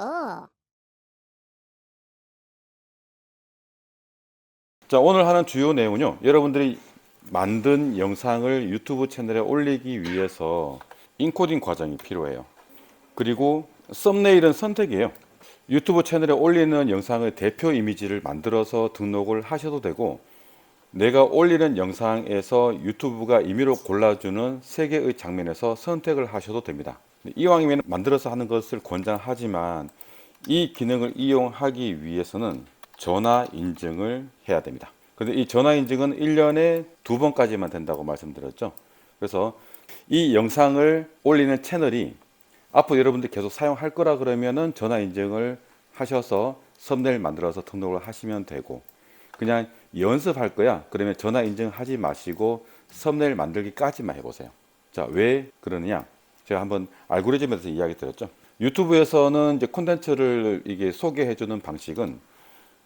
어, 자, 오늘 하는 주요 내용은요. 여러분들이 만든 영상을 유튜브 채널에 올리기 위해서 인코딩 과정이 필요해요. 그리고 썸네일은 선택이에요. 유튜브 채널에 올리는 영상의 대표 이미지를 만들어서 등록을 하셔도 되고, 내가 올리는 영상에서 유튜브가 임의로 골라주는 3개의 장면에서 선택을 하셔도 됩니다. 이왕이면 만들어서 하는 것을 권장하지만 이 기능을 이용하기 위해서는 전화 인증을 해야 됩니다. 그런데 이 전화 인증은 1년에 2번까지만 된다고 말씀드렸죠. 그래서 이 영상을 올리는 채널이 앞으로 여러분들이 계속 사용할 거라 그러면은 전화 인증을 하셔서 썸네일 만들어서 등록을 하시면 되고, 그냥 연습할 거야 그러면 전화 인증하지 마시고 썸네일 만들기까지만 해보세요. 자, 왜 그러느냐? 제가 한번 알고리즘에서 이야기 드렸죠. 유튜브에서는 이제 콘텐츠를 이게 소개해주는 방식은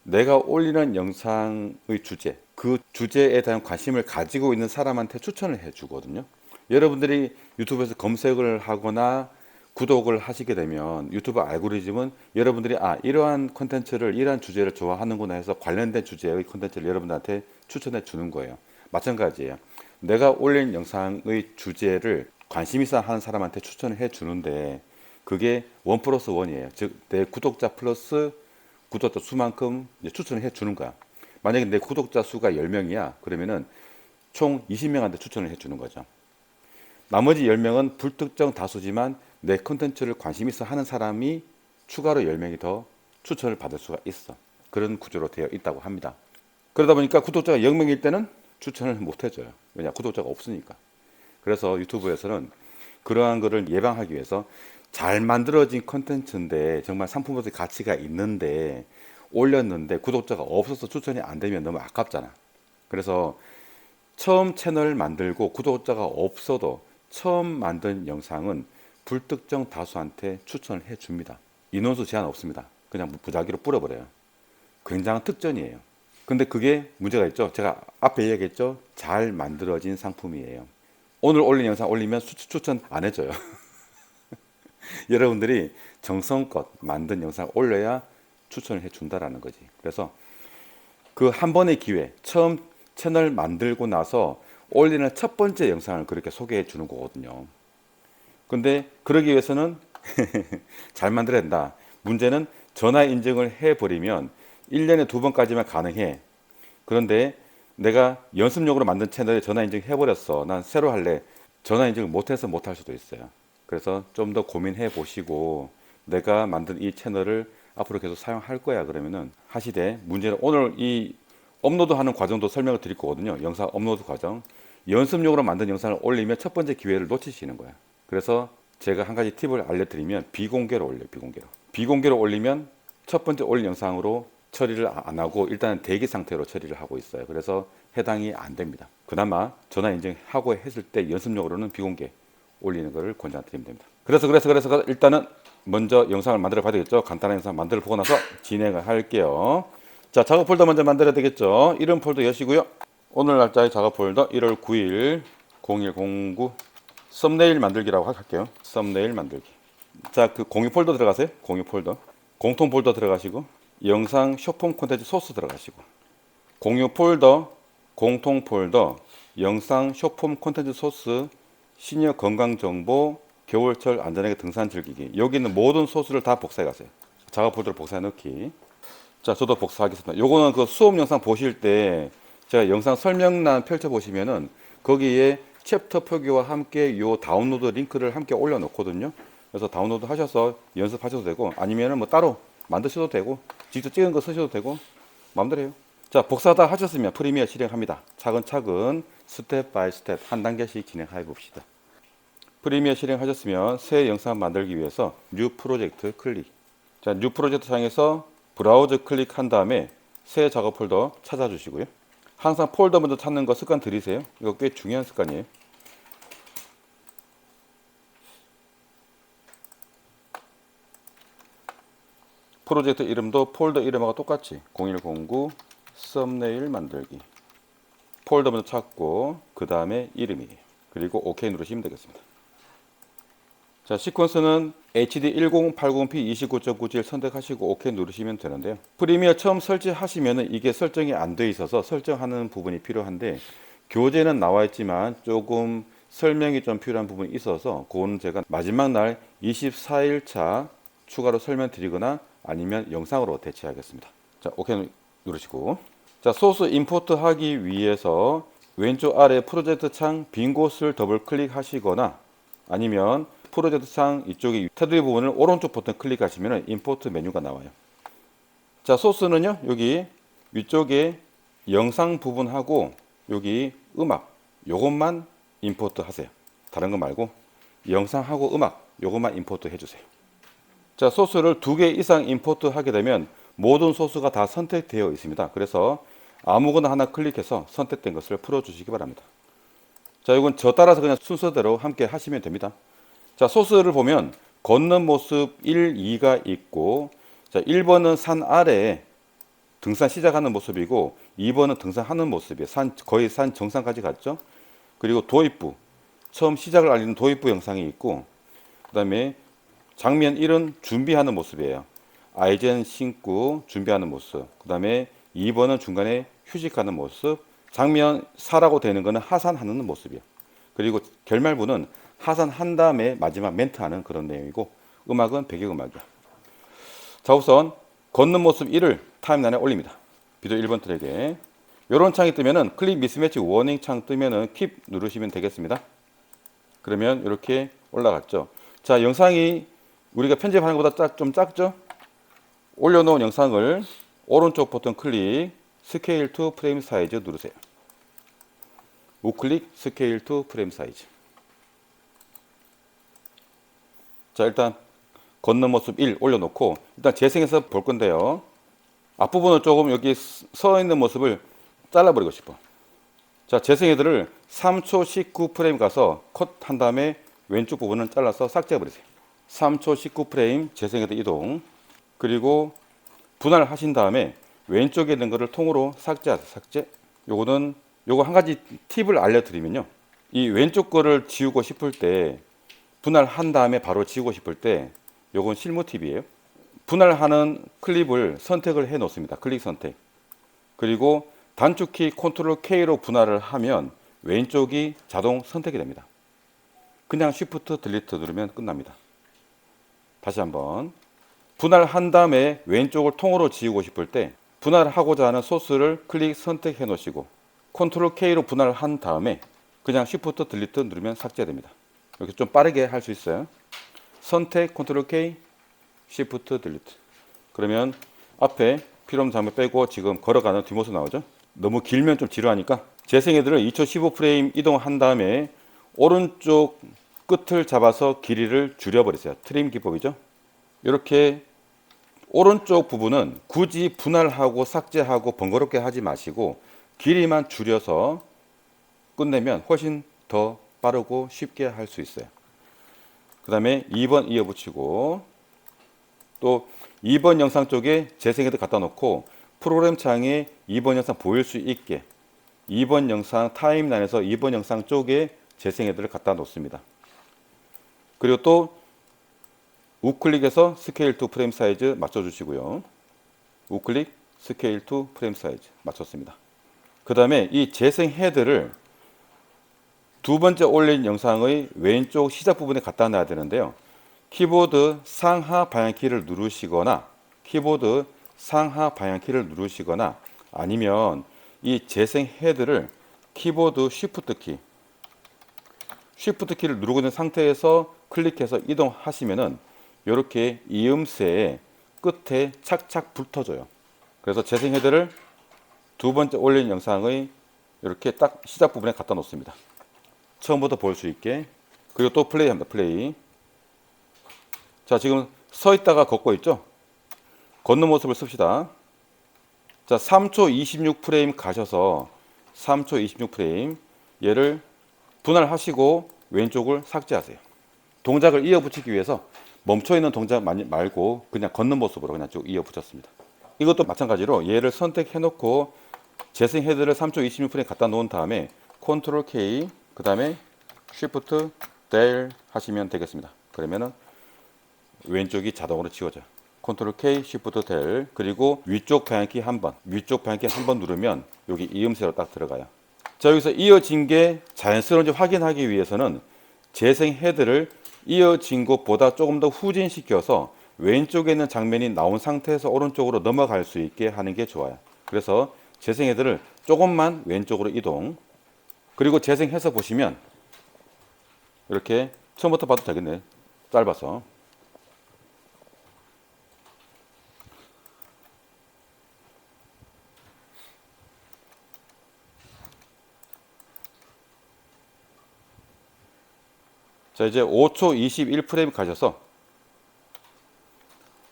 내가 올리는 영상의 주제, 그 주제에 대한 관심을 가지고 있는 사람한테 추천을 해주거든요. 여러분들이 유튜브에서 검색을 하거나 구독을 하시게 되면 유튜브 알고리즘은 여러분들이 이러한 콘텐츠를 이러한 주제를 좋아하는구나 해서 관련된 주제의 콘텐츠를 여러분들한테 추천해 주는 거예요. 마찬가지예요. 내가 올린 영상의 주제를 관심 있어 하는 사람한테 추천을 해 주는데 그게 원 플러스 원이에요. 즉 내 구독자 플러스 구독자 수만큼 추천을 해 주는 거야. 만약에 내 구독자 수가 10명이야. 그러면은 총 20명한테 추천을 해 주는 거죠. 나머지 10명은 불특정 다수지만 내 컨텐츠를 관심 있어 하는 사람이 추가로 10명이 더 추천을 받을 수가 있어. 그런 구조로 되어 있다고 합니다. 그러다 보니까 구독자가 0명일 때는 추천을 못 해줘요. 왜냐? 구독자가 없으니까. 그래서 유튜브에서는 그러한 것을 예방하기 위해서 잘 만들어진 컨텐츠인데 정말 상품으로서 가치가 있는데 올렸는데 구독자가 없어서 추천이 안 되면 너무 아깝잖아. 그래서 처음 채널 만들고 구독자가 없어도 처음 만든 영상은 불특정 다수한테 추천을 해줍니다. 인원수 제한 없습니다. 그냥 무작위로 뿌려버려요. 굉장한 특전이에요. 근데 그게 문제가 있죠. 제가 앞에 얘기했죠. 잘 만들어진 상품이에요. 오늘 올린 영상 올리면 추천 안 해줘요. 여러분들이 정성껏 만든 영상 올려야 추천을 해준다라는 거지. 그래서 그 한 번의 기회, 처음 채널 만들고 나서 올리는 첫 번째 영상을 그렇게 소개해 주는 거거든요. 근데 그러기 위해서는 잘 만들어야 된다. 문제는 전화 인증을 해버리면 1년에 2번까지만 가능해. 그런데 내가 연습용으로 만든 채널에 전화 인증 해버렸어. 난 새로 할래. 전화 인증을 못해서 못할 수도 있어요. 그래서 좀 더 고민해 보시고 내가 만든 이 채널을 앞으로 계속 사용할 거야 그러면은 하시되, 문제는 오늘 이 업로드하는 과정도 설명을 드릴 거거든요. 영상 업로드 과정. 연습용으로 만든 영상을 올리면 첫 번째 기회를 놓치시는 거야. 그래서 제가 한 가지 팁을 알려드리면 비공개로 올려요. 비공개로 올리면 첫 번째 올린 영상으로 처리를 안 하고 일단 대기 상태로 처리를 하고 있어요. 그래서 해당이 안 됩니다. 그나마 전화 인증하고 했을 때 연습용으로는 비공개 올리는 것을 권장드리면 됩니다. 그래서 일단은 먼저 영상을 만들어 봐야 되겠죠. 간단한 영상 만들어 보고 나서 진행을 할게요. 자, 작업 폴더 먼저 만들어야 되겠죠. 이름 폴더 여시고요. 오늘 날짜의 작업 폴더 1월 9일 0109 썸네일 만들기라고 할게요. 썸네일 만들기. 자, 그 공유 폴더 들어가세요. 공유 폴더. 공통 폴더 들어가시고 영상 쇼폼 콘텐츠 소스 들어가시고 공유 폴더, 공통 폴더, 영상 쇼폼 콘텐츠 소스, 시니어 건강 정보, 겨울철 안전하게 등산 즐기기. 여기 있는 모든 소스를 다 복사해 가세요. 작업 폴더를 복사해 넣기. 자, 저도 복사하겠습니다. 요거는 그 수업 영상 보실 때 제가 영상 설명란 펼쳐 보시면은 거기에 챕터 표기와 함께 요 다운로드 링크를 함께 올려 놓거든요. 그래서 다운로드 하셔서 연습하셔도 되고 아니면은 뭐 따로 만드셔도 되고 직접 찍은 거 쓰셔도 되고 마음대로 해요. 자, 복사 다 하셨으면 프리미어 실행합니다. 차근차근 스텝 바이 스텝 한 단계씩 진행해 봅시다. 프리미어 실행하셨으면 새 영상 만들기 위해서 뉴 프로젝트 클릭. 자, 뉴 프로젝트 창에서 브라우저 클릭한 다음에 새 작업 폴더 찾아주시고요. 항상 폴더 먼저 찾는 거 습관 들이세요. 이거 꽤 중요한 습관이에요. 프로젝트 이름도 폴더 이름하고 똑같이 0109 썸네일 만들기. 폴더 먼저 찾고 그 다음에 이름이에요. 그리고 OK 누르시면 되겠습니다. 자, 시퀀스는 HD 1080p 29.97 선택하시고 OK 누르시면 되는데요. 프리미어 처음 설치하시면 이게 설정이 안 돼 있어서 설정하는 부분이 필요한데 교재는 나와 있지만 조금 설명이 좀 필요한 부분이 있어서 그거는 제가 마지막 날 24일차 추가로 설명드리거나 아니면 영상으로 대체하겠습니다. 자, OK 누르시고, 자, 소스 임포트 하기 위해서 왼쪽 아래 프로젝트 창 빈 곳을 더블 클릭하시거나 아니면 프로젝트 창 이쪽에 테두리 부분을 오른쪽 버튼 클릭하시면 임포트 메뉴가 나와요. 자, 소스는요, 여기 위쪽에 영상 부분하고 여기 음악 요것만 임포트 하세요. 다른 거 말고 영상하고 음악 요것만 임포트 해주세요. 자, 소스를 2개 이상 임포트 하게 되면 모든 소스가 다 선택되어 있습니다. 그래서 아무거나 하나 클릭해서 선택된 것을 풀어주시기 바랍니다. 자, 이건 저 따라서 그냥 순서대로 함께 하시면 됩니다. 자, 소스를 보면 걷는 모습 1, 2가 있고, 자, 1번은 산 아래에 등산 시작하는 모습이고 2번은 등산하는 모습이에요. 거의 산 정상까지 갔죠. 그리고 도입부, 처음 시작을 알리는 도입부 영상이 있고, 그 다음에 장면 1은 준비하는 모습이에요. 아이젠 신고 준비하는 모습. 그 다음에 2번은 중간에 휴식하는 모습. 장면 4라고 되는 거는 하산하는 모습이에요. 그리고 결말부는 하산한 다음에 마지막 멘트하는 그런 내용이고, 음악은 배경음악이야. 자, 우선 걷는 모습 1을 타임라인에 올립니다. 비디오 1번 트랙에 이런 창이 뜨면은 클릭 미스매치 워닝 창 뜨면은 킵 누르시면 되겠습니다. 그러면 이렇게 올라갔죠. 자, 영상이 우리가 편집하는 것보다 좀 작죠? 올려놓은 영상을 오른쪽 버튼 클릭 스케일 투 프레임 사이즈 누르세요. 우클릭 스케일 투 프레임 사이즈. 자, 일단 걷는 모습 1 올려놓고 일단 재생해서 볼 건데요. 앞부분을 조금 여기 서 있는 모습을 잘라버리고 싶어. 자, 재생헤드를 3초 19프레임 가서 컷한 다음에 왼쪽 부분은 잘라서 삭제해버리세요. 3초 19프레임 재생헤드 이동. 그리고 분할하신 다음에 왼쪽에 있는 거를 통으로 삭제하세요. 삭제. 요거 한 가지 팁을 알려드리면요. 이 왼쪽 거를 지우고 싶을 때 분할한 다음에 바로 지우고 싶을 때 요건 실무 팁이에요. 분할하는 클립을 선택을 해 놓습니다. 클릭 선택. 그리고 단축키 컨트롤 K로 분할을 하면 왼쪽이 자동 선택이 됩니다. 그냥 Shift 딜리트 누르면 끝납니다. 다시 한번. 분할한 다음에 왼쪽을 통으로 지우고 싶을 때 분할하고자 하는 소스를 클릭 선택해 놓으시고 컨트롤 K로 분할한 다음에 그냥 Shift 딜리트 누르면 삭제됩니다. 이렇게 좀 빠르게 할 수 있어요. 선택 컨트롤 K Shift 딜리트. 그러면 앞에 필요 없는 장면 빼고 지금 걸어가는 뒷모습 나오죠. 너무 길면 좀 지루하니까 재생헤드를 2초 15프레임 이동한 다음에 오른쪽 끝을 잡아서 길이를 줄여버리세요. 트림 기법이죠. 이렇게 오른쪽 부분은 굳이 분할하고 삭제하고 번거롭게 하지 마시고 길이만 줄여서 끝내면 훨씬 더 빠르고 쉽게 할 수 있어요. 그 다음에 2번 이어붙이고 또 2번 영상 쪽에 재생헤드 갖다 놓고 프로그램 창에 2번 영상 보일 수 있게 2번 영상 타임라인에서 2번 영상 쪽에 재생헤드를 갖다 놓습니다. 그리고 또 우클릭해서 스케일 투 프레임 사이즈 맞춰주시고요. 우클릭 스케일 투 프레임 사이즈 맞췄습니다. 그 다음에 이 재생헤드를 두 번째 올린 영상의 왼쪽 시작 부분에 갖다 놔야 되는데요. 키보드 상하 방향키를 누르시거나 키보드 상하 방향키를 누르시거나 아니면 이 재생 헤드를 키보드 쉬프트 키를 누르고 있는 상태에서 클릭해서 이동하시면은 이렇게 이음새의 끝에 착착 붙어줘요. 그래서 재생 헤드를 두 번째 올린 영상의 이렇게 딱 시작 부분에 갖다 놓습니다. 처음부터 볼 수 있게. 그리고 또 플레이합니다. 플레이. 자, 지금 서 있다가 걷고 있죠? 걷는 모습을 씁시다. 자, 3초 26프레임 가셔서 3초 26프레임 얘를 분할하시고 왼쪽을 삭제하세요. 동작을 이어붙이기 위해서 멈춰있는 동작 말고 그냥 걷는 모습으로 그냥 쭉 이어붙였습니다. 이것도 마찬가지로 얘를 선택해 놓고 재생 헤드를 3초 26프레임 갖다 놓은 다음에 컨트롤 K 그 다음에 Shift 델 하시면 되겠습니다. 그러면은 왼쪽이 자동으로 지워져요. 컨트롤 K, Shift 델, 그리고 위쪽 방향키 한 번, 위쪽 방향키 한 번 누르면 여기 이음새로 딱 들어가요. 자, 여기서 이어진 게 자연스러운지 확인하기 위해서는 재생 헤드를 이어진 것보다 조금 더 후진시켜서 왼쪽에 있는 장면이 나온 상태에서 오른쪽으로 넘어갈 수 있게 하는 게 좋아요. 그래서 재생 헤드를 조금만 왼쪽으로 이동, 그리고 재생해서 보시면 이렇게 처음부터 봐도 되겠네, 짧아서. 자, 이제 5초 21프레임 가셔서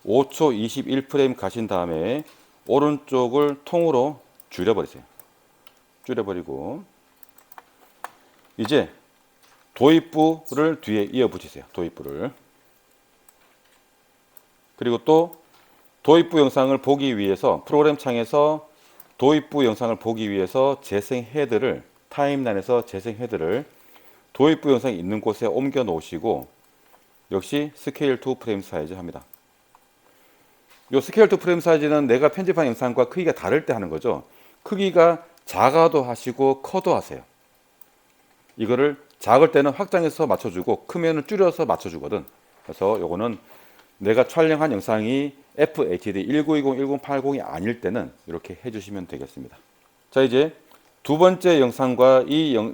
5초 21프레임 가신 다음에 오른쪽을 통으로 줄여버리세요. 줄여버리고 이제 도입부를 뒤에 이어 붙이세요. 도입부를. 그리고 또 도입부 영상을 보기 위해서 프로그램 창에서 도입부 영상을 보기 위해서 재생 헤드를, 타임라인에서 재생 헤드를 도입부 영상이 있는 곳에 옮겨 놓으시고 역시 스케일 투 프레임 사이즈 합니다. 이 스케일 투 프레임 사이즈는 내가 편집한 영상과 크기가 다를 때 하는 거죠. 크기가 작아도 하시고 커도 하세요. 이거를 작을 때는 확장해서 맞춰주고 크면은 줄여서 맞춰주거든. 그래서 요거는 내가 촬영한 영상이 FHD 1920, 1080이 아닐 때는 이렇게 해주시면 되겠습니다. 자, 이제 두 번째 영상과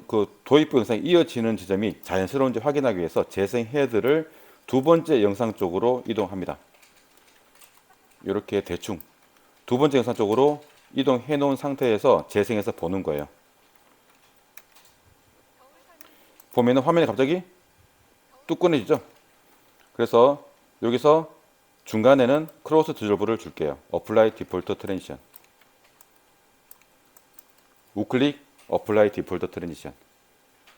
그 도입부 영상이 이어지는 지점이 자연스러운지 확인하기 위해서 재생 헤드를 두 번째 영상 쪽으로 이동합니다. 이렇게 대충 두 번째 영상 쪽으로 이동해 놓은 상태에서 재생해서 보는 거예요. 보면은 화면이 갑자기 뚝 꺼내지죠. 그래서 여기서 중간에는 크로스 디졸브를 줄게요. 어플라이 디폴트 트랜지션, 우클릭 어플라이 디폴트 트랜지션.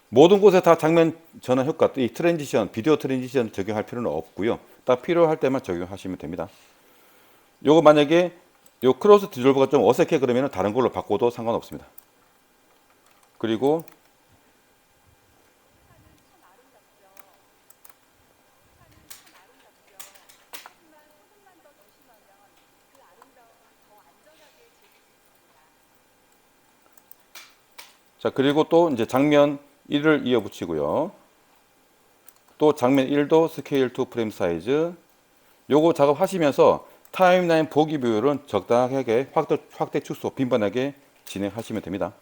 모든 곳에 다 장면 전환 효과, 이 트랜지션, 비디오 트랜지션 적용할 필요는 없고요. 딱 필요할 때만 적용하시면 됩니다. 요거 만약에 요 크로스 디졸브가 좀 어색해 그러면 다른 걸로 바꿔도 상관없습니다. 그리고 자, 그리고 또 이제 장면 1을 이어 붙이고요. 또 장면 1도 스케일 투 프레임 사이즈. 요거 작업하시면서 타임라인 보기 비율은 적당하게 확대 축소 빈번하게 진행하시면 됩니다.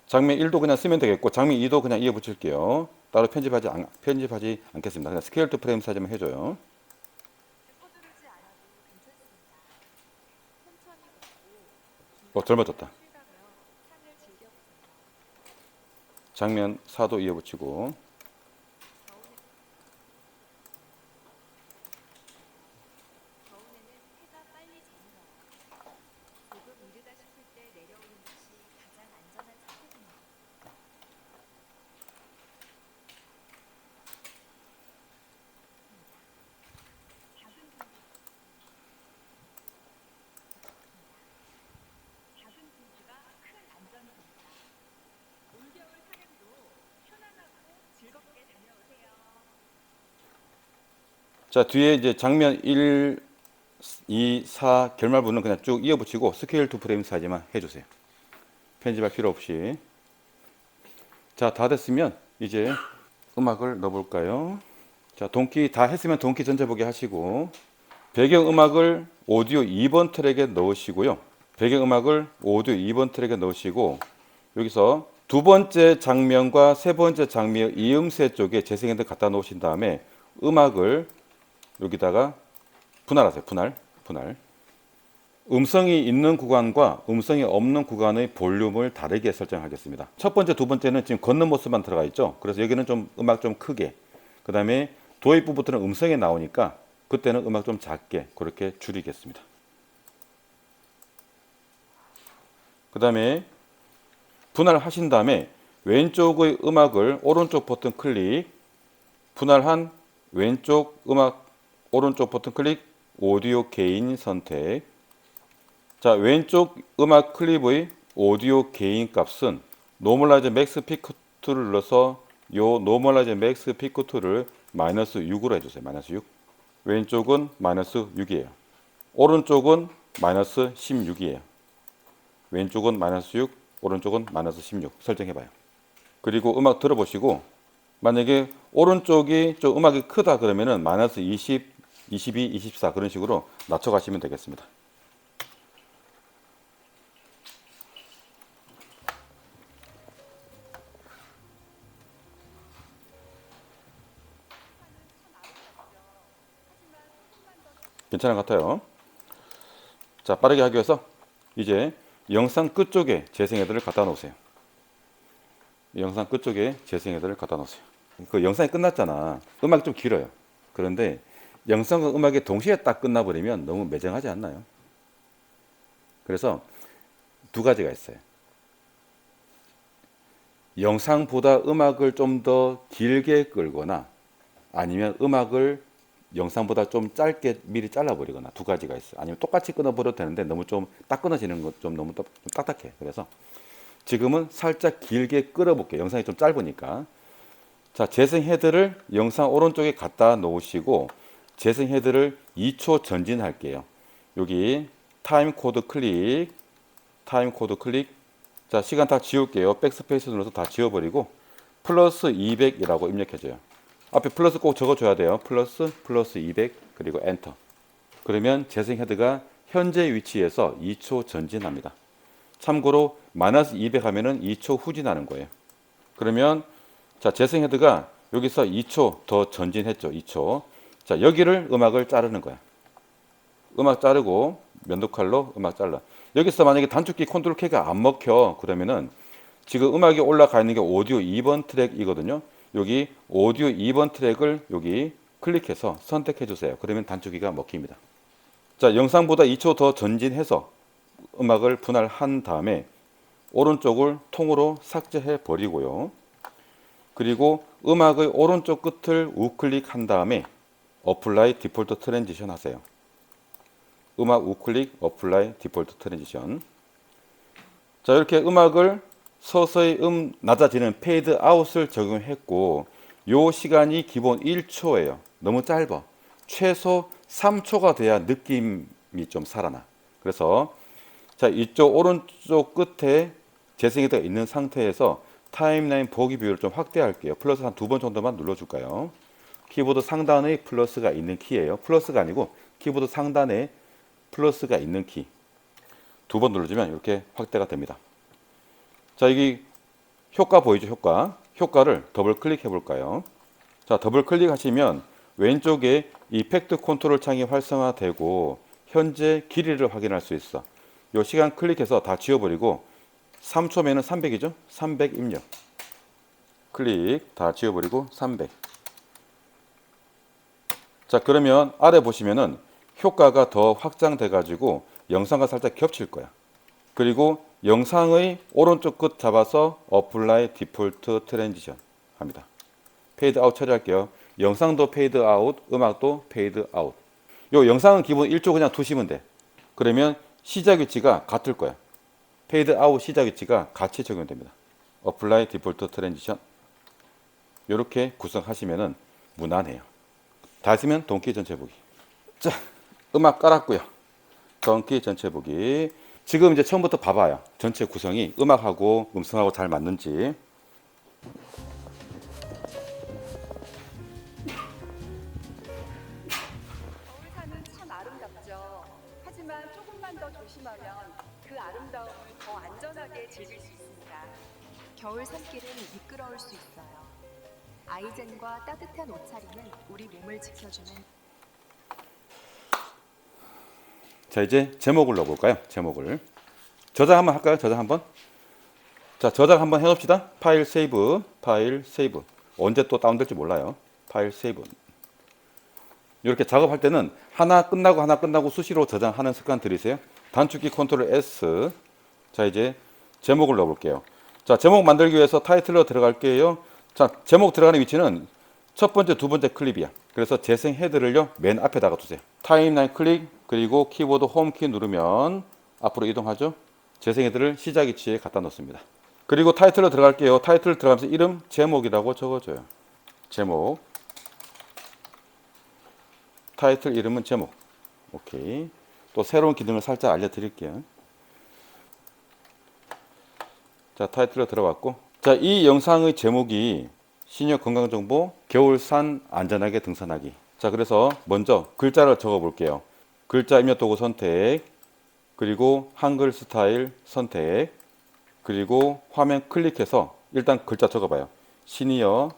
장면 1도 그냥 쓰면 되겠고 장면 2도 그냥 이어 붙일게요. 따로 편집하지 않겠습니다. 그냥 스케일 투 프레임 사이즈만 해줘요. 젊어졌다. 장면 4도 이어 붙이고 자, 뒤에 이제 장면 1, 2, 4 결말부는 그냥 쭉 이어 붙이고 스케일 투 프레임 사이즈만 해주세요. 편집할 필요 없이. 자, 다 됐으면 이제 음악을 넣어볼까요? 자, 동키 다 했으면 동키 전체 보기 하시고 배경음악을 오디오 2번 트랙에 넣으시고요. 배경음악을 오디오 2번 트랙에 넣으시고 여기서 두 번째 장면과 세 번째 장면 이음새 쪽에 재생헤드 갖다 놓으신 다음에 음악을 여기다가 분할하세요. 분할. 음성이 있는 구간과 음성이 없는 구간의 볼륨을 다르게 설정하겠습니다. 첫 번째, 두 번째는 지금 걷는 모습만 들어가 있죠. 그래서 여기는 좀 음악 좀 크게, 그 다음에 도입부부터는 음성이 나오니까 그때는 음악 좀 작게 그렇게 줄이겠습니다. 그 다음에 분할하신 다음에 왼쪽의 음악을 오른쪽 버튼 클릭, 분할한 왼쪽 음악 오른쪽 버튼 클릭, 오디오 게인 선택. 자, 왼쪽 음악 클립의 오디오 게인 값은 노멀라이즈 맥스 피크 툴을 눌러서 요 노멀라이즈 맥스 피크 툴을 마이너스 6으로 해주세요. 마이너스 6. 왼쪽은 마이너스 6이에요. 오른쪽은 마이너스 16이에요. 왼쪽은 마이너스 6, 오른쪽은 마이너스 16 설정해봐요. 그리고 음악 들어보시고 만약에 오른쪽이 좀 음악이 크다 그러면은 마이너스 20, 22, 24 그런 식으로 낮춰가시면 되겠습니다. 괜찮은 것 같아요. 자, 빠르게 하기 위해서 이제 영상 끝쪽에 재생 헤드를 갖다 놓으세요. 영상 끝쪽에 재생 헤드를 갖다 놓으세요. 그 영상이 끝났잖아. 음악이 좀 길어요. 그런데 영상과 음악이 동시에 딱 끝나버리면 너무 매정하지 않나요? 그래서 두 가지가 있어요. 영상보다 음악을 좀 더 길게 끌거나 아니면 음악을 영상보다 좀 짧게 미리 잘라버리거나 두 가지가 있어요. 아니면 똑같이 끊어버려도 되는데 너무 좀 딱 끊어지는 것 좀 너무 좀 딱딱해. 그래서 지금은 살짝 길게 끌어볼게요. 영상이 좀 짧으니까. 자, 재생 헤드를 영상 오른쪽에 갖다 놓으시고 재생 헤드를 2초 전진할게요. 여기 타임 코드 클릭, 타임 코드 클릭. 자, 시간 다 지울게요. 백스페이스 눌러서 다 지워버리고 플러스 200이라고 입력해줘요. 앞에 플러스 꼭 적어줘야 돼요. 플러스 200 그리고 엔터. 그러면 재생 헤드가 현재 위치에서 2초 전진합니다. 참고로 마이너스 200 하면은 2초 후진하는 거예요. 그러면 자, 재생 헤드가 여기서 2초 더 전진했죠. 2초. 자, 여기를 음악을 자르는 거야. 음악 자르고 면도칼로 음악 잘라. 여기서 만약에 단축키 컨트롤 K가 안 먹혀 그러면은 지금 음악이 올라가 있는 게 오디오 2번 트랙이거든요. 여기 오디오 2번 트랙을 여기 클릭해서 선택해 주세요. 그러면 단축키가 먹힙니다. 자, 영상보다 2초 더 전진해서 음악을 분할한 다음에 오른쪽을 통으로 삭제해 버리고요. 그리고 음악의 오른쪽 끝을 우클릭한 다음에 어플라이 디폴트 트랜지션 하세요. 음악 우클릭 어플라이 디폴트 트랜지션. 자, 이렇게 음악을 서서히 낮아지는 페이드 아웃을 적용했고 요 시간이 기본 1초예요. 너무 짧아. 최소 3초가 돼야 느낌이 좀 살아나. 그래서 자, 이쪽 오른쪽 끝에 재생 헤드가 있는 상태에서 타임라인 보기 비율을 좀 확대할게요. 플러스 한 2번 정도만 눌러줄까요? 키보드 상단에 플러스가 있는 키예요. 플러스가 아니고 키보드 상단에 플러스가 있는 키. 2번 눌러주면 이렇게 확대가 됩니다. 자, 여기 효과 보이죠? 효과를 더블 클릭해 볼까요? 자, 더블 클릭하시면 왼쪽에 이펙트 컨트롤 창이 활성화되고 현재 길이를 확인할 수 있어. 이 시간 클릭해서 다 지워버리고 3초면은 300이죠? 300 입력. 클릭 다 지워버리고 300. 자, 그러면 아래 보시면은 효과가 더 확장돼 가지고 영상과 살짝 겹칠 거야. 그리고 영상의 오른쪽 끝 잡아서 어플라이 디폴트 트랜지션 합니다. 페이드 아웃 처리할게요. 영상도 페이드 아웃, 음악도 페이드 아웃. 요 영상은 기본 1초 그냥 두시면 돼. 그러면 시작 위치가 같을 거야. 페이드 아웃 시작 위치가 같이 적용됩니다. 어플라이 디폴트 트랜지션. 이렇게 구성하시면은 무난해요. 다 했으면 동키 전체 보기. 자, 음악 깔았고요. 동키 전체 보기. 지금 이제 처음부터 봐봐요. 전체 구성이 음악하고 음성하고 잘 맞는지. 겨울산은 참 아름답죠. 하지만 조금만 더 조심하면 그 아름다움을 더 안전하게 즐길 수 있습니다. 겨울 산길은 미끄러울 수 있어요. 아이젠과 따뜻한 옷차림은 우리 몸을 지켜주는 자, 이제 제목을 넣어볼까요? 제목을. 저장 한번 할까요? 저장 한번. 자, 저장 한번 해놓읍시다. 파일 세이브, 파일 세이브. 언제 또 다운될지 몰라요. 파일 세이브. 이렇게 작업할 때는 하나 끝나고 수시로 저장하는 습관 들이세요. 단축키 컨트롤 S. 자, 이제 제목을 넣어볼게요. 자, 제목 만들기 위해서 타이틀로 들어갈게요. 자, 제목 들어가는 위치는 첫 번째, 두 번째 클립이야. 그래서 재생 헤드를요, 맨 앞에다가 두세요. 타임라인 클릭, 그리고 키보드 홈키 누르면 앞으로 이동하죠. 재생애들을 시작 위치에 갖다 놓습니다. 그리고 타이틀로 들어갈게요. 타이틀 들어가면서 이름 제목이라고 적어줘요. 제목. 타이틀 이름은 제목. 오케이. 또 새로운 기능을 살짝 알려드릴게요. 자, 타이틀로 들어갔고, 자, 이 영상의 제목이 시니어 건강정보 겨울산 안전하게 등산하기. 자, 그래서 먼저 글자를 적어 볼게요. 글자 입력 도구 선택, 그리고 한글 스타일 선택, 그리고 화면 클릭해서 일단 글자 적어봐요. 시니어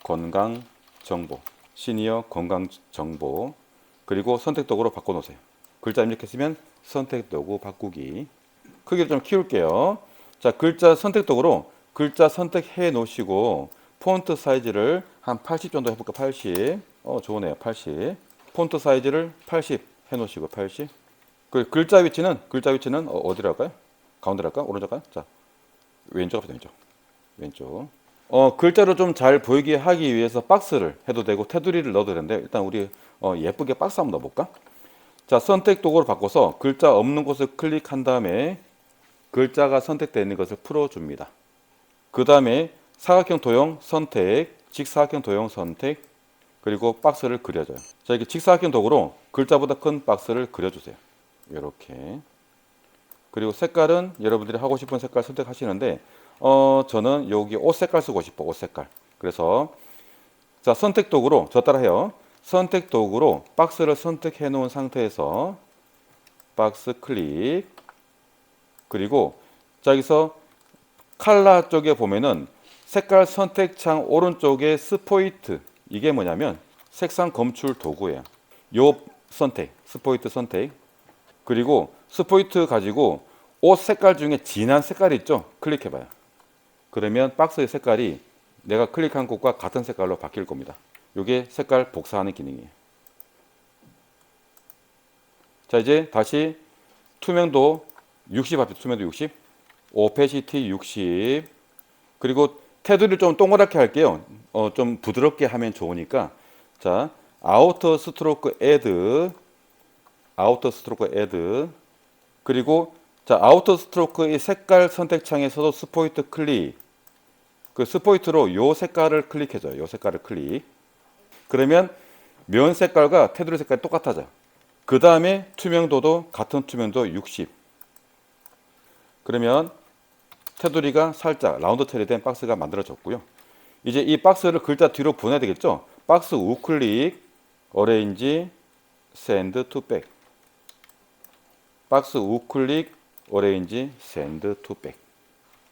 건강정보, 시니어 건강정보, 그리고 선택 도구로 바꿔놓으세요. 글자 입력했으면 선택 도구 바꾸기. 크기를 좀 키울게요. 자, 글자 선택 도구로 글자 선택해 놓으시고 폰트 사이즈를 한 80 정도 해볼까? 80. 좋으네요. 80. 폰트 사이즈를 80 해놓으시고 80. 그 글자 위치는 어디로 할까요? 가운데로 할까? 오른쪽 할까? 자, 왼쪽 합시다. 왼쪽. 글자로 좀 잘 보이게 하기 위해서 박스를 해도 되고 테두리를 넣어도 되는데 일단 우리 예쁘게 박스 한번 넣어볼까? 자, 선택 도구로 바꿔서 글자 없는 곳을 클릭한 다음에 글자가 선택되어 있는 것을 풀어줍니다. 그 다음에 사각형 도형 선택, 직사각형 도형 선택, 그리고 박스를 그려줘요. 자, 이렇게 직사각형 도구로 글자보다 큰 박스를 그려주세요. 이렇게. 그리고 색깔은 여러분들이 하고 싶은 색깔 선택하시는데 저는 여기 옷 색깔 쓰고 싶어. 옷 색깔. 그래서 자, 선택 도구로 저 따라 해요. 선택 도구로 박스를 선택해 놓은 상태에서 박스 클릭, 그리고 자, 여기서 컬러 쪽에 보면은 색깔 선택창 오른쪽에 스포이트, 이게 뭐냐면 색상 검출 도구예요. 요 선택, 스포이트 선택, 그리고 스포이트 가지고 옷 색깔 중에 진한 색깔이 있죠? 클릭해봐요. 그러면 박스의 색깔이 내가 클릭한 곳과 같은 색깔로 바뀔 겁니다. 이게 색깔 복사하는 기능이에요. 자, 이제 다시 투명도 60 합시다. 투명도 60, 오페시티 60, 그리고 테두리를 좀 동그랗게 할게요. 좀 부드럽게 하면 좋으니까. 자, 아우터 스트로크 애드, 아우터 스트로크 애드, 그리고 자, 아우터 스트로크의 색깔 선택창에서도 스포이트 클릭, 그 스포이트로 요 색깔을 클릭해줘요. 요 색깔을 클릭. 그러면 면 색깔과 테두리 색깔이 똑같아져. 그 다음에 투명도도 같은 투명도 60. 그러면 테두리가 살짝 라운드 처리된 박스가 만들어졌고요. 이제 이 박스를 글자 뒤로 보내야 되겠죠. 박스 우클릭, 어레인지, 샌드 투 백. 박스 우클릭, 어레인지, 샌드 투 백.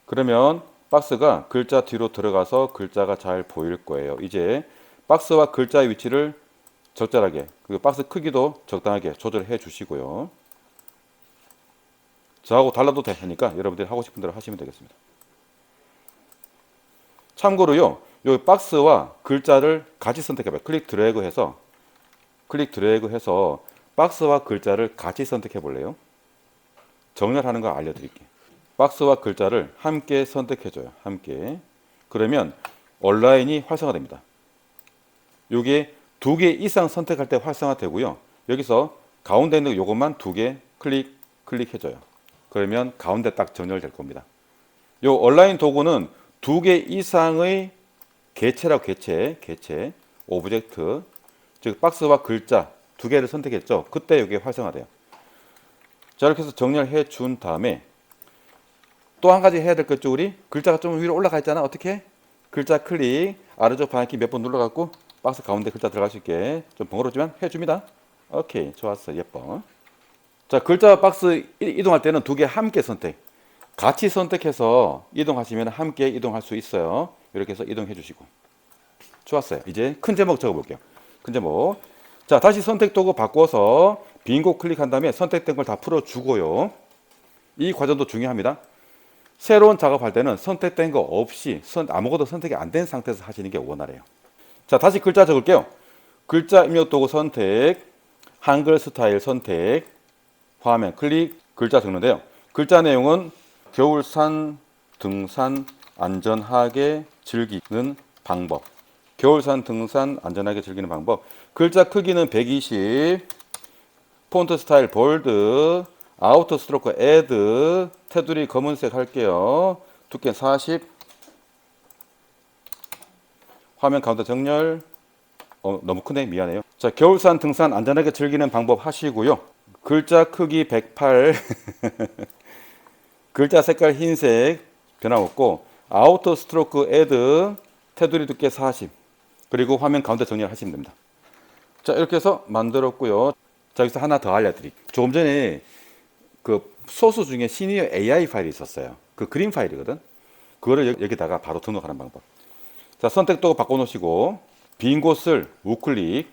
그러면 박스가 글자 뒤로 들어가서 글자가 잘 보일 거예요. 이제 박스와 글자의 위치를 적절하게, 그리고 박스 크기도 적당하게 조절해 주시고요. 저하고 달라도 되니까 여러분들이 하고 싶은 대로 하시면 되겠습니다. 참고로요, 이 박스와 글자를 같이 선택해봐요. 클릭 드래그 해서 박스와 글자를 같이 선택해 볼래요? 정렬하는 거 알려드릴게요. 박스와 글자를 함께 선택해줘요. 함께. 그러면 온라인이 활성화됩니다. 이게 2개 이상 선택할 때 활성화되고요. 여기서 가운데 있는 요것만 2개 클릭해줘요. 그러면 가운데 딱 정렬될 겁니다. 요 온라인 도구는 2개 이상의 개체라고, 개체, 오브젝트, 즉 박스와 글자 2개를 선택했죠. 그때 이게 활성화돼요. 자, 이렇게 해서 정렬해 준 다음에 또 한 가지 해야 될 것 있죠. 우리 글자가 좀 위로 올라가 있잖아. 어떻게? 글자 클릭, 아래쪽 방향키 몇 번 눌러갖고 박스 가운데 글자 들어갈 수 있게 좀 번거롭지만 해줍니다. 오케이, 좋았어. 예뻐. 자, 글자와 박스 이동할 때는 2개 함께 선택. 같이 선택해서 이동하시면 함께 이동할 수 있어요. 이렇게 해서 이동해 주시고. 좋았어요. 이제 큰 제목 적어볼게요. 큰 제목. 자, 다시 선택 도구 바꿔서 빈곳 클릭한 다음에 선택된 걸 다 풀어주고요. 이 과정도 중요합니다. 새로운 작업할 때는 선택된 거 없이 아무것도 선택이 안 된 상태에서 하시는 게 원활해요. 자, 다시 글자 적을게요. 글자 입력 도구 선택, 한글 스타일 선택, 화면 클릭, 글자 적는데요. 글자 내용은 겨울산 등산 안전하게 즐기는 방법. 겨울산 등산 안전하게 즐기는 방법. 글자 크기는 120, 폰트 스타일 볼드, 아우터 스트로크 애드 테두리 검은색 할게요. 두께 40. 화면 가운데 정렬. 너무 크네. 미안해요. 자, 겨울산 등산 안전하게 즐기는 방법 하시고요. 글자 크기 108. 글자 색깔 흰색 변함없고 아우터 스트로크 애드 테두리 두께 40. 그리고 화면 가운데 정렬하시면 됩니다. 자, 이렇게 해서 만들었고요. 자, 여기서 하나 더 알려드릴게요. 조금 전에 그 소스 중에 시니어 AI 파일이 있었어요. 그 그림 파일이거든. 그거를 여기다가 바로 등록하는 방법. 자, 선택도 바꿔놓으시고 빈 곳을 우클릭,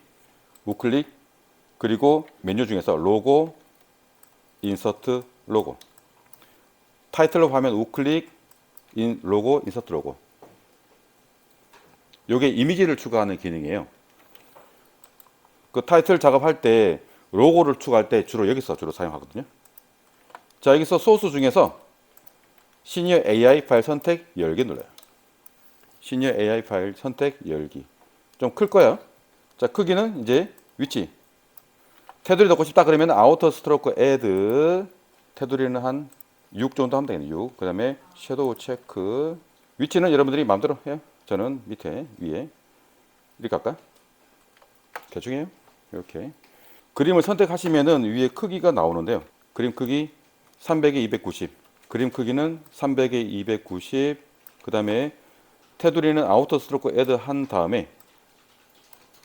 그리고 메뉴 중에서 로고, 인서트, 로고. 타이틀로 화면 우클릭, 로고, 인서트, 로고. 요게 이미지를 추가하는 기능이에요. 그 타이틀 작업할 때 로고를 추가할 때 주로 여기서 사용하거든요. 자, 여기서 소스 중에서 시니어 AI 파일 선택 열기 눌러요. 시니어 AI 파일 선택 열기. 좀 클 거예요. 자, 크기는 이제 위치. 테두리 넣고 싶다 그러면 아우터 스트로크 애드 테두리는 한 6 정도 하면 되겠네요. 6. 그 다음에 섀도우 체크. 위치는 여러분들이 마음대로 해요. 저는 밑에, 위에. 이렇게 할까? 대충해요. 이렇게. 그림을 선택하시면은 위에 크기가 나오는데요. 그림 크기 300에 290. 그림 크기는 300에 290. 그 다음에 테두리는 아우터 스트로크 애드 한 다음에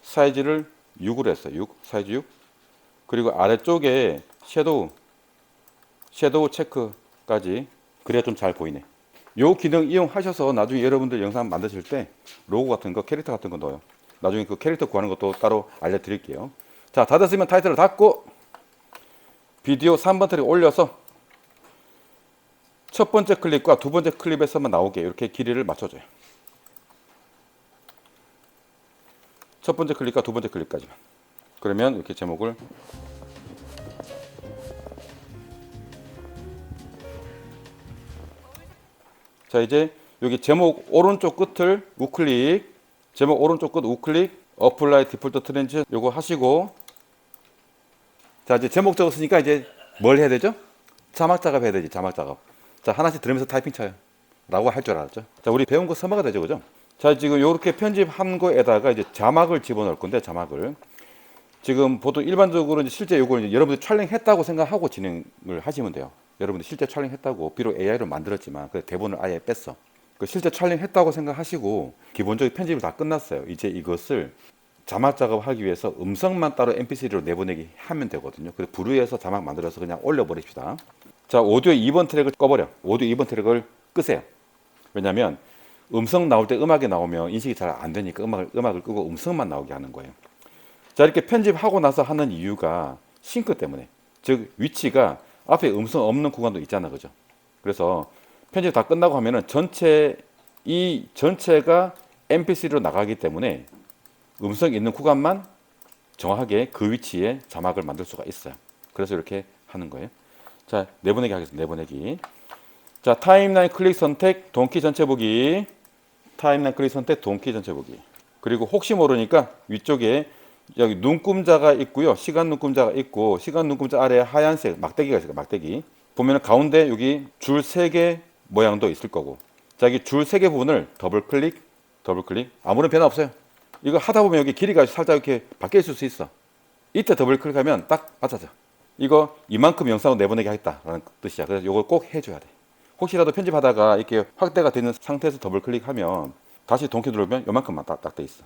사이즈를 6으로 했어요. 6. 사이즈 6. 그리고 아래쪽에 섀도우 체크까지. 그래야 좀 잘 보이네. 요 기능 이용하셔서 나중에 여러분들 영상 만드실 때 로고 같은 거, 캐릭터 같은 거 넣어요. 나중에 그 캐릭터 구하는 것도 따로 알려드릴게요. 자, 다 됐으면 타이틀을 닫고 비디오 3번 트랙 올려서 첫 번째 클립과 두 번째 클립에서만 나오게 이렇게 길이를 맞춰줘요. 첫 번째 클립과 두 번째 클립까지만. 그러면 이렇게 제목을 자, 이제 여기 제목 오른쪽 끝을 우클릭, 제목 오른쪽 끝 우클릭, 어플라이 디폴트 트랜지션 요거 하시고, 자, 이제 제목 적었으니까 이제 뭘 해야 되죠? 자막 작업 해야 되지. 자막 작업. 자, 하나씩 들으면서 타이핑 쳐요 라고 할 줄 알았죠. 자, 우리 배운 거 써먹어야 되죠, 그죠? 자, 지금 요렇게 편집한 거에다가 이제 자막을 집어넣을 건데, 자막을 지금 보통 일반적으로 이제 실제 요걸 이제 여러분들 촬영했다고 생각하고 진행을 하시면 돼요. 여러분들 실제 촬영했다고, 비록 AI로 만들었지만 그 대본을 아예 뺐어. 그 실제 촬영했다고 생각하시고 기본적인 편집이 다 끝났어요. 이제 이것을 자막 작업하기 위해서 음성만 따로 MP3로 내보내기 하면 되거든요. 그래서 브루에서 자막 만들어서 그냥 올려버립시다. 자, 오디오 2번 트랙을 꺼버려. 오디오 2번 트랙을 끄세요. 왜냐하면 음성 나올 때 음악이 나오면 인식이 잘 안 되니까 음악을 끄고 음성만 나오게 하는 거예요. 자, 이렇게 편집하고 나서 하는 이유가 싱크 때문에. 즉 위치가 앞에 음성 없는 구간도 있잖아, 그죠? 그래서 편집 다 끝나고 하면은 이 전체가 MP3로 나가기 때문에 음성 있는 구간만 정확하게 그 위치에 자막을 만들 수가 있어요. 그래서 이렇게 하는 거예요. 자, 내보내기 하겠습니다. 내보내기. 자, 타임라인 클릭 선택, 동키 전체 보기. 타임라인 클릭 선택, 동키 전체 보기. 그리고 혹시 모르니까 위쪽에 여기 눈금자가 있고요. 시간 눈금자가 있고, 시간 눈금자 아래에 하얀색 막대기가 있어요. 막대기. 보면 가운데 여기 줄 3개 모양도 있을 거고. 자, 여기 줄 3개 부분을 더블 클릭. 아무런 변화 없어요. 이거 하다 보면 여기 길이가 살짝 이렇게 바뀌어 있을 수 있어. 이때 더블 클릭하면 딱 맞아져. 이거 이만큼 영상을 내보내게 하겠다라는 뜻이야. 그래서 이걸 꼭 해줘야 돼. 혹시라도 편집하다가 이렇게 확대가 되는 상태에서 더블 클릭하면 다시 동키 누르면 이만큼만 딱 돼 있어.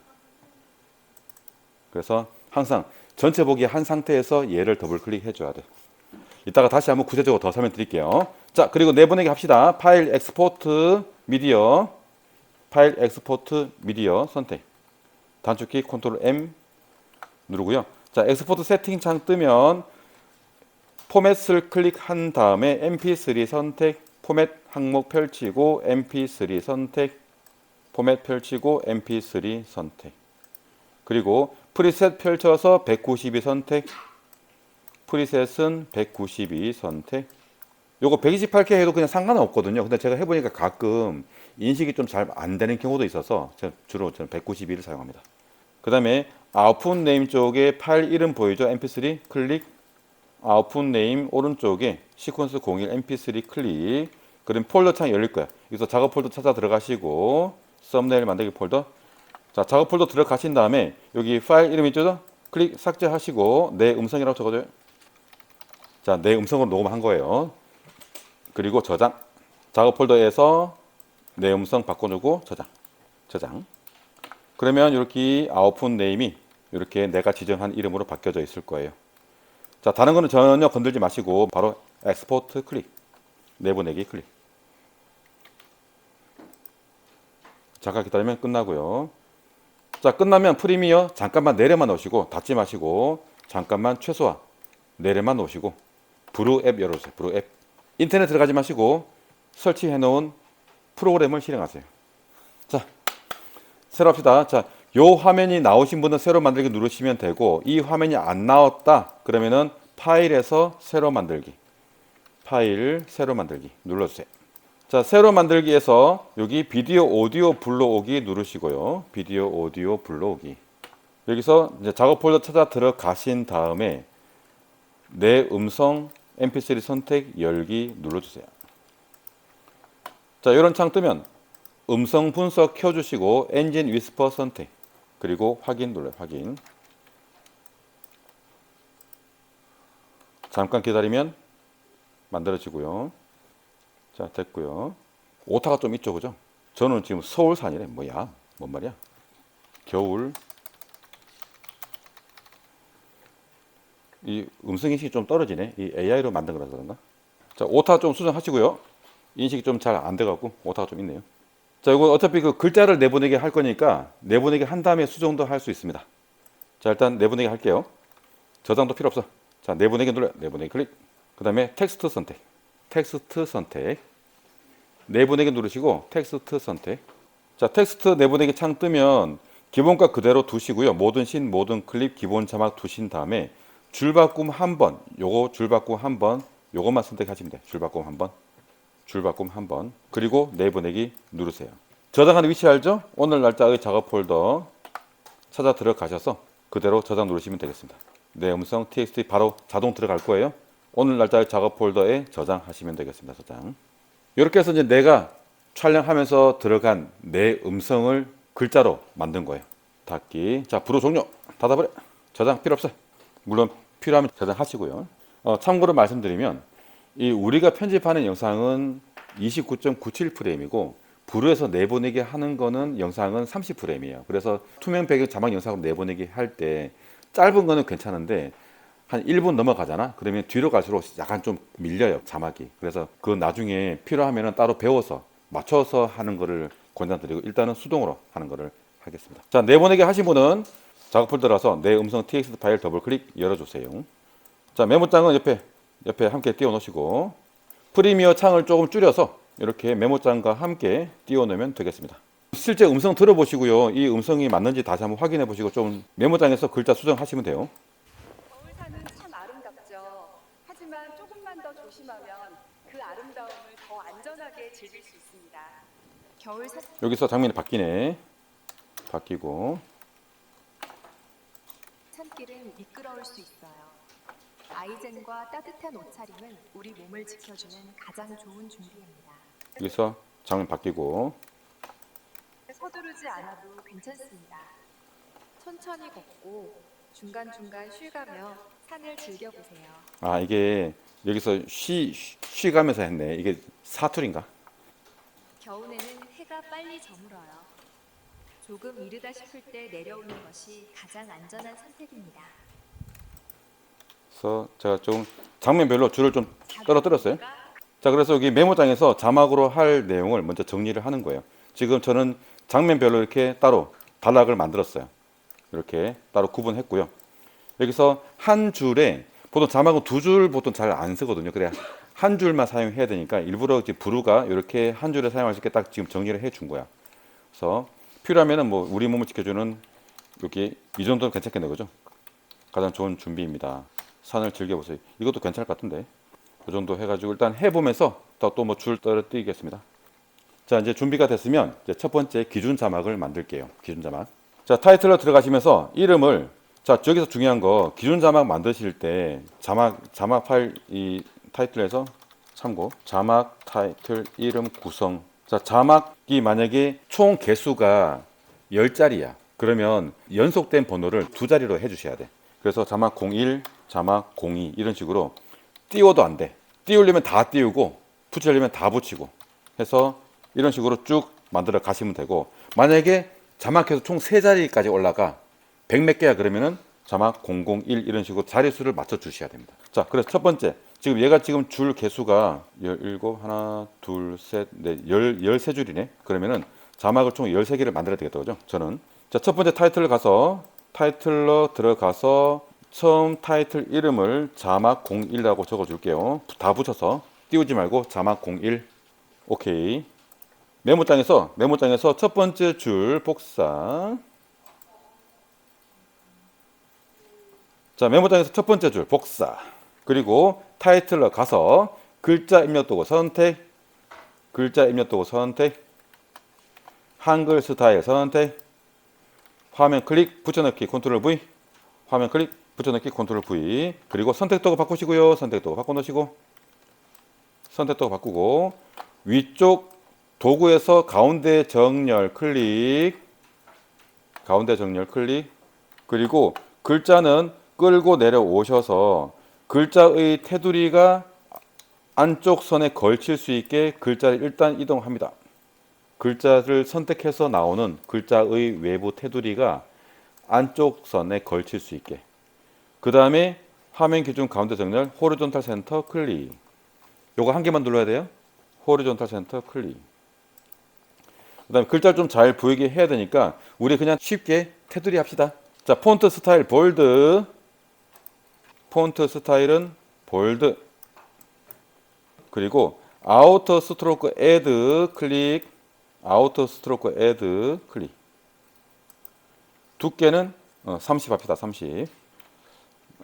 그래서 항상 전체 보기 한 상태에서 얘를 더블 클릭해줘야 돼. 이따가 다시 한번 구체적으로 더 설명드릴게요. 자, 그리고 내보내기 합시다. 파일 엑스포트 미디어, 선택. 단축키 컨트롤 M 누르고요. 자, 엑스포트 세팅 창 뜨면 포맷을 클릭한 다음에 MP3 선택, 포맷 항목 펼치고 MP3 선택, 포맷 펼치고 MP3 선택. 그리고 프리셋 펼쳐서 192 선택, 프리셋은 192 선택. 요거 128K 해도 그냥 상관은 없거든요. 근데 제가 해보니까 가끔 인식이 좀 잘 안 되는 경우도 있어서 주로 저는 192를 사용합니다. 그 다음에 아웃풋 네임 쪽에 파일 이름 보이죠? mp3 클릭, 아웃풋 네임 오른쪽에 시퀀스 01 mp3 클릭. 그럼 폴더 창이 열릴 거야. 여기서 작업 폴더 찾아 들어가시고 썸네일 만들기 폴더. 자, 작업 폴더 들어가신 다음에 여기 파일 이름 있죠? 클릭 삭제하시고 내 음성이라고 적어줘요. 자, 내 음성으로 녹음한 거예요. 그리고 저장. 작업 폴더에서 내 음성 바꿔주고 저장. 그러면 이렇게 아웃풋 네임이 이렇게 내가 지정한 이름으로 바뀌어져 있을 거예요. 자, 다른 거는 전혀 건들지 마시고 바로 엑스포트 클릭. 내보내기 클릭. 잠깐 기다리면 끝나고요. 자, 끝나면 프리미어 잠깐만 내려만 놓으시고 닫지 마시고 잠깐만 최소화 내려만 놓으시고 브루 앱 열어주세요. 브루 앱. 인터넷 들어가지 마시고 설치해 놓은 프로그램을 실행하세요. 자, 새로 합시다. 자, 요 화면이 나오신 분은 새로 만들기 누르시면 되고, 이 화면이 안 나왔다 그러면은 파일에서 새로 만들기, 파일 새로 만들기 눌러주세요. 자, 새로 만들기에서 여기 비디오 오디오 불러오기 누르시고요. 비디오 오디오 불러오기. 여기서 이제 작업 폴더 찾아 들어가신 다음에 내 음성 mp3 선택 열기 눌러주세요. 자, 이런 창 뜨면 음성 분석 켜주시고 엔진 위스퍼 선택, 그리고 확인 눌러요. 확인. 잠깐 기다리면 만들어지고요. 자, 됐고요. 오타가 좀 있죠, 그죠? 저는 지금 서울산이래. 뭐야? 뭔 말이야? 겨울. 이 음성 인식이 좀 떨어지네. 이 AI로 만든 거라서 그런가? 자, 오타 좀 수정하시고요. 인식이 좀 잘 안 돼갖고 오타가 좀 있네요. 자, 이거 어차피 그 글자를 내보내게 할 거니까 내보내게 한 다음에 수정도 할 수 있습니다. 자, 일단 내보내게 할게요. 저장도 필요 없어. 자, 내보내기 눌러요. 내보내기 클릭. 그 다음에 텍스트 선택. 텍스트 선택. 내보내기 누르시고 텍스트 선택. 자, 텍스트 내보내기 창 뜨면 기본값 그대로 두시고요. 모든 신, 모든 클립, 기본 자막 두신 다음에 줄바꿈 한 번, 요거 줄바꿈 한 번, 요것만 선택하시면 돼요. 줄바꿈 한 번, 줄바꿈 한 번, 그리고 내보내기 누르세요. 저장하는 위치 알죠? 오늘 날짜의 작업 폴더 찾아 들어가셔서 그대로 저장 누르시면 되겠습니다. 내 음성 txt 바로 자동 들어갈 거예요. 오늘 날짜의 작업 폴더에 저장하시면 되겠습니다. 저장. 이렇게 해서 이제 내가 촬영하면서 들어간 내 음성을 글자로 만든 거예요. 닫기. 자, 불호 종료. 닫아버려. 저장 필요 없어요. 물론 필요하면 저장하시고요. 참고로 말씀드리면 이 우리가 편집하는 영상은 29.97프레임이고 브루에서 내보내기 하는 거는 영상은 30프레임이에요. 그래서 투명 배경 자막 영상으로 내보내기 할 때 짧은 거는 괜찮은데 한 1분 넘어가잖아. 그러면 뒤로 갈수록 약간 좀 밀려요, 자막이. 그래서 그 나중에 필요하면 따로 배워서 맞춰서 하는 거를 권장드리고 일단은 수동으로 하는 거를 하겠습니다. 자, 내보내기 하신 분은 작업 폴더 들어가서 내 음성 txt 파일 더블 클릭 열어주세요. 자, 메모장은 옆에 함께 띄워 놓으시고 프리미어 창을 조금 줄여서 이렇게 메모장과 함께 띄워 놓으면 되겠습니다. 실제 음성 들어보시고요. 이 음성이 맞는지 다시 한번 확인해 보시고 좀 메모장에서 글자 수정하시면 돼요. 겨울산은 참 아름답죠. 하지만 조금만 더 조심하면 그 아름다움을 더 안전하게 즐길 수 있습니다. 겨울 여기서 장면이 바뀌네. 바뀌고. 산길은 미끄러울 수 있어요. 아이젠과 따뜻한 옷차림은 우리 몸을 지켜주는 가장 좋은 준비입니다. 여기서 장면 바뀌고. 서두르지 않아도 괜찮습니다. 천천히 걷고 중간중간 쉬가며 산을 즐겨보세요. 아, 이게 여기서 쉬가면서 했네. 이게 사투리인가? 겨울에는 해가 빨리 저물어요. 조금 이르다 싶을 때 내려오는 것이 가장 안전한 선택입니다. 그래서 제가 좀 장면별로 줄을 좀 떨어뜨렸어요. 자, 그래서 여기 메모장에서 자막으로 할 내용을 먼저 정리를 하는 거예요. 지금 저는 장면별로 이렇게 따로 단락을 만들었어요. 이렇게 따로 구분했고요. 여기서 한 줄에 보통 자막은 두 줄 보통 잘 안 쓰거든요. 그래 한 줄만 사용해야 되니까 일부러 이제 브루가 이렇게 한 줄에 사용할 수 있게 딱 지금 정리를 해 준 거야. 그래서 필요하면은 뭐 우리 몸을 지켜주는 여기 이 정도는 괜찮겠네, 그죠? 가장 좋은 준비입니다. 산을 즐겨보세요. 이것도 괜찮을 것 같은데. 그 정도 해가지고 일단 해보면서 또 뭐 줄 떨어뜨리겠습니다. 자, 이제 준비가 됐으면 이제 첫 번째 기준 자막을 만들게요. 기준 자막. 자, 타이틀로 들어가시면서 이름을 자, 저기서 중요한 거 기존 자막 만드실 때 자막 파일 이 타이틀에서 참고 자막 타이틀 이름 구성. 자, 자막이 만약에 총 개수가 10자리야. 그러면 연속된 번호를 2자리로 해 주셔야 돼. 그래서 자막 01, 자막 02 이런 식으로 띄워도 안 돼. 띄우려면 다 띄우고 붙이려면 다 붙이고 해서 이런 식으로 쭉 만들어 가시면 되고, 만약에 자막해서 총 3자리까지 올라가 100 몇 개야 그러면은 자막 001 이런 식으로 자릿수를 맞춰 주셔야 됩니다. 자, 그래서 첫 번째 지금 얘가 지금 줄 개수가 17, 하나, 둘, 셋, 넷, 13줄이네. 그러면은 자막을 총 13개를 만들어야 되겠다. 그죠? 저는. 자, 첫 번째 타이틀러 들어가서 처음 타이틀 이름을 자막 01이라고 적어 줄게요. 다 붙여서 띄우지 말고 자막 01. 오케이. 메모장에서 첫 번째 줄 복사. 자, 메모장에서 첫 번째 줄 복사. 그리고 타이틀러 가서 글자 입력 도구 선택. 한글 스타일 선택. 화면 클릭 붙여넣기 컨트롤 V. 화면 클릭 붙여넣기 컨트롤 V. 그리고 선택 도구 바꾸시고요. 선택 도구 바꿔놓으시고, 선택 도구 바꾸고, 위쪽 도구에서 가운데 정렬 클릭. 그리고 글자는 끌고 내려오셔서 글자의 테두리가 안쪽 선에 걸칠 수 있게 글자를 일단 이동합니다. 글자를 선택해서 나오는 글자의 외부 테두리가 안쪽 선에 걸칠 수 있게. 그 다음에 화면 기준 가운데 정렬 호리존탈 센터 클릭. 요거 한 개만 눌러야 돼요. 호리존탈 센터 클릭. 그 다음에 글자를 좀 잘 보이게 해야 되니까 우리 그냥 쉽게 테두리 합시다. 자, 폰트 스타일 볼드. 폰트 스타일은 볼드. 그리고 아우터 스트로크 애드 클릭. 두께는 30 합시다. 30.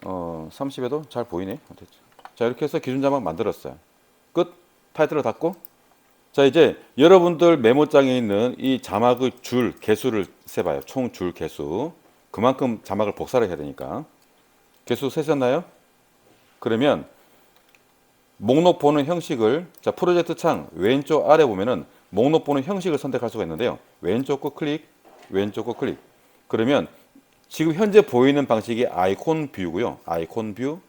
30에도 잘 보이네. 자, 이렇게 해서 기준 자막 만들었어요. 끝. 타이틀을 닫고. 자, 이제 여러분들 메모장에 있는 이 자막의 줄 개수를 세봐요. 총 줄 개수. 그만큼 자막을 복사를 해야 되니까. 개수 세셨나요? 그러면 목록 보는 형식을, 자, 프로젝트 창 왼쪽 아래 보면은 목록 보는 형식을 선택할 수가 있는데요. 왼쪽 거 클릭. 그러면 지금 현재 보이는 방식이 아이콘 뷰고요. 아이콘 뷰.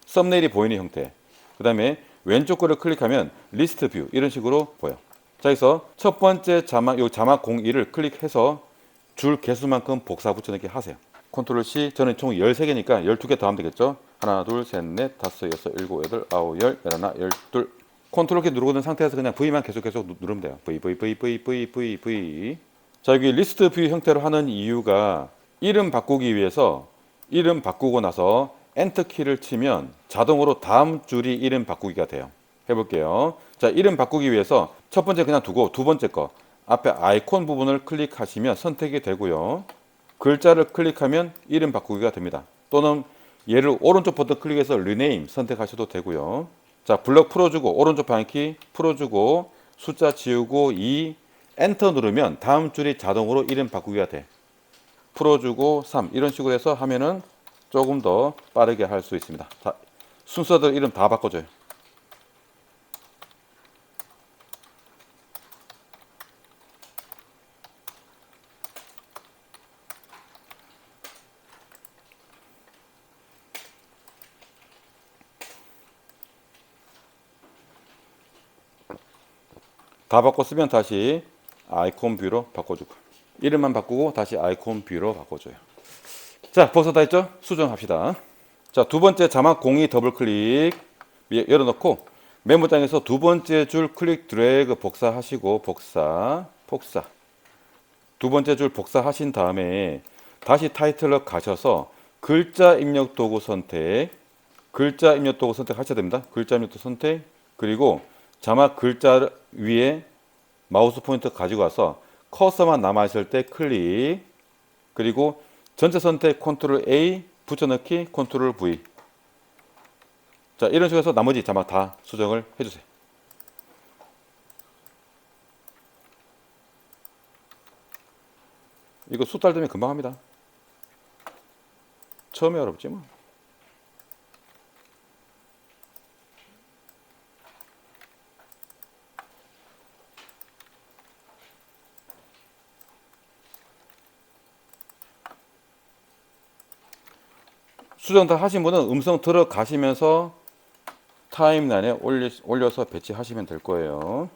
썸네일이 보이는 형태. 그 다음에 왼쪽 거를 클릭하면 리스트 뷰 이런 식으로 보여. 자, 여기서 첫 번째 자막, 요 자막 01을 클릭해서 줄 개수만큼 복사 붙여넣기 하세요. 컨트롤 C. 저는 총 13개니까 12개 더하면 되겠죠. 하나, 둘, 셋, 넷, 다섯, 여섯, 일곱, 여덟, 아홉, 열, 열하나, 열둘. 컨트롤 키 누르고 있는 상태에서 그냥 V만 계속 누르면 돼요. V. 자, 여기 리스트 뷰 형태로 하는 이유가 이름 바꾸기 위해서 이름 바꾸고 나서 엔터 키를 치면 자동으로 다음 줄이 이름 바꾸기가 돼요. 해볼게요. 자, 이름 바꾸기 위해서 첫 번째 그냥 두고 두 번째 거 앞에 아이콘 부분을 클릭하시면 선택이 되고요. 글자를 클릭하면 이름 바꾸기가 됩니다. 또는 얘를 오른쪽 버튼 클릭해서 리네임 선택하셔도 되고요. 자, 블럭 풀어주고 오른쪽 방향키 풀어주고 숫자 지우고 2 엔터 누르면 다음 줄이 자동으로 이름 바꾸기가 돼. 풀어주고 3 이런 식으로 해서 하면은 조금 더 빠르게 할 수 있습니다. 자, 순서들 이름 다 바꿔줘요. 다 바꿨으면 다시 아이콘 뷰로 바꿔주고, 이름만 바꾸고 다시 아이콘 뷰로 바꿔줘요. 자, 벌써 다 했죠? 수정합시다. 자, 두 번째 자막 02 더블 클릭 열어놓고 메모장에서 두 번째 줄 클릭 드래그 복사하시고 복사. 두 번째 줄 복사하신 다음에 다시 타이틀로 가셔서 글자 입력 도구 선택. 하셔야 됩니다. 글자 입력 도구 선택. 그리고 자막 글자 위에 마우스 포인터 가지고 와서 커서만 남아있을 때 클릭. 그리고 전체 선택 컨트롤 A 붙여넣기 컨트롤 V. 자, 이런 식으로 해서 나머지 자막 다 수정을 해주세요. 이거 숫달 되면 금방 합니다. 처음에 어렵지 뭐. 수정 다 하신 분은 음성 들어가시면서 타임라인에 올려서 배치하시면 될 거예요.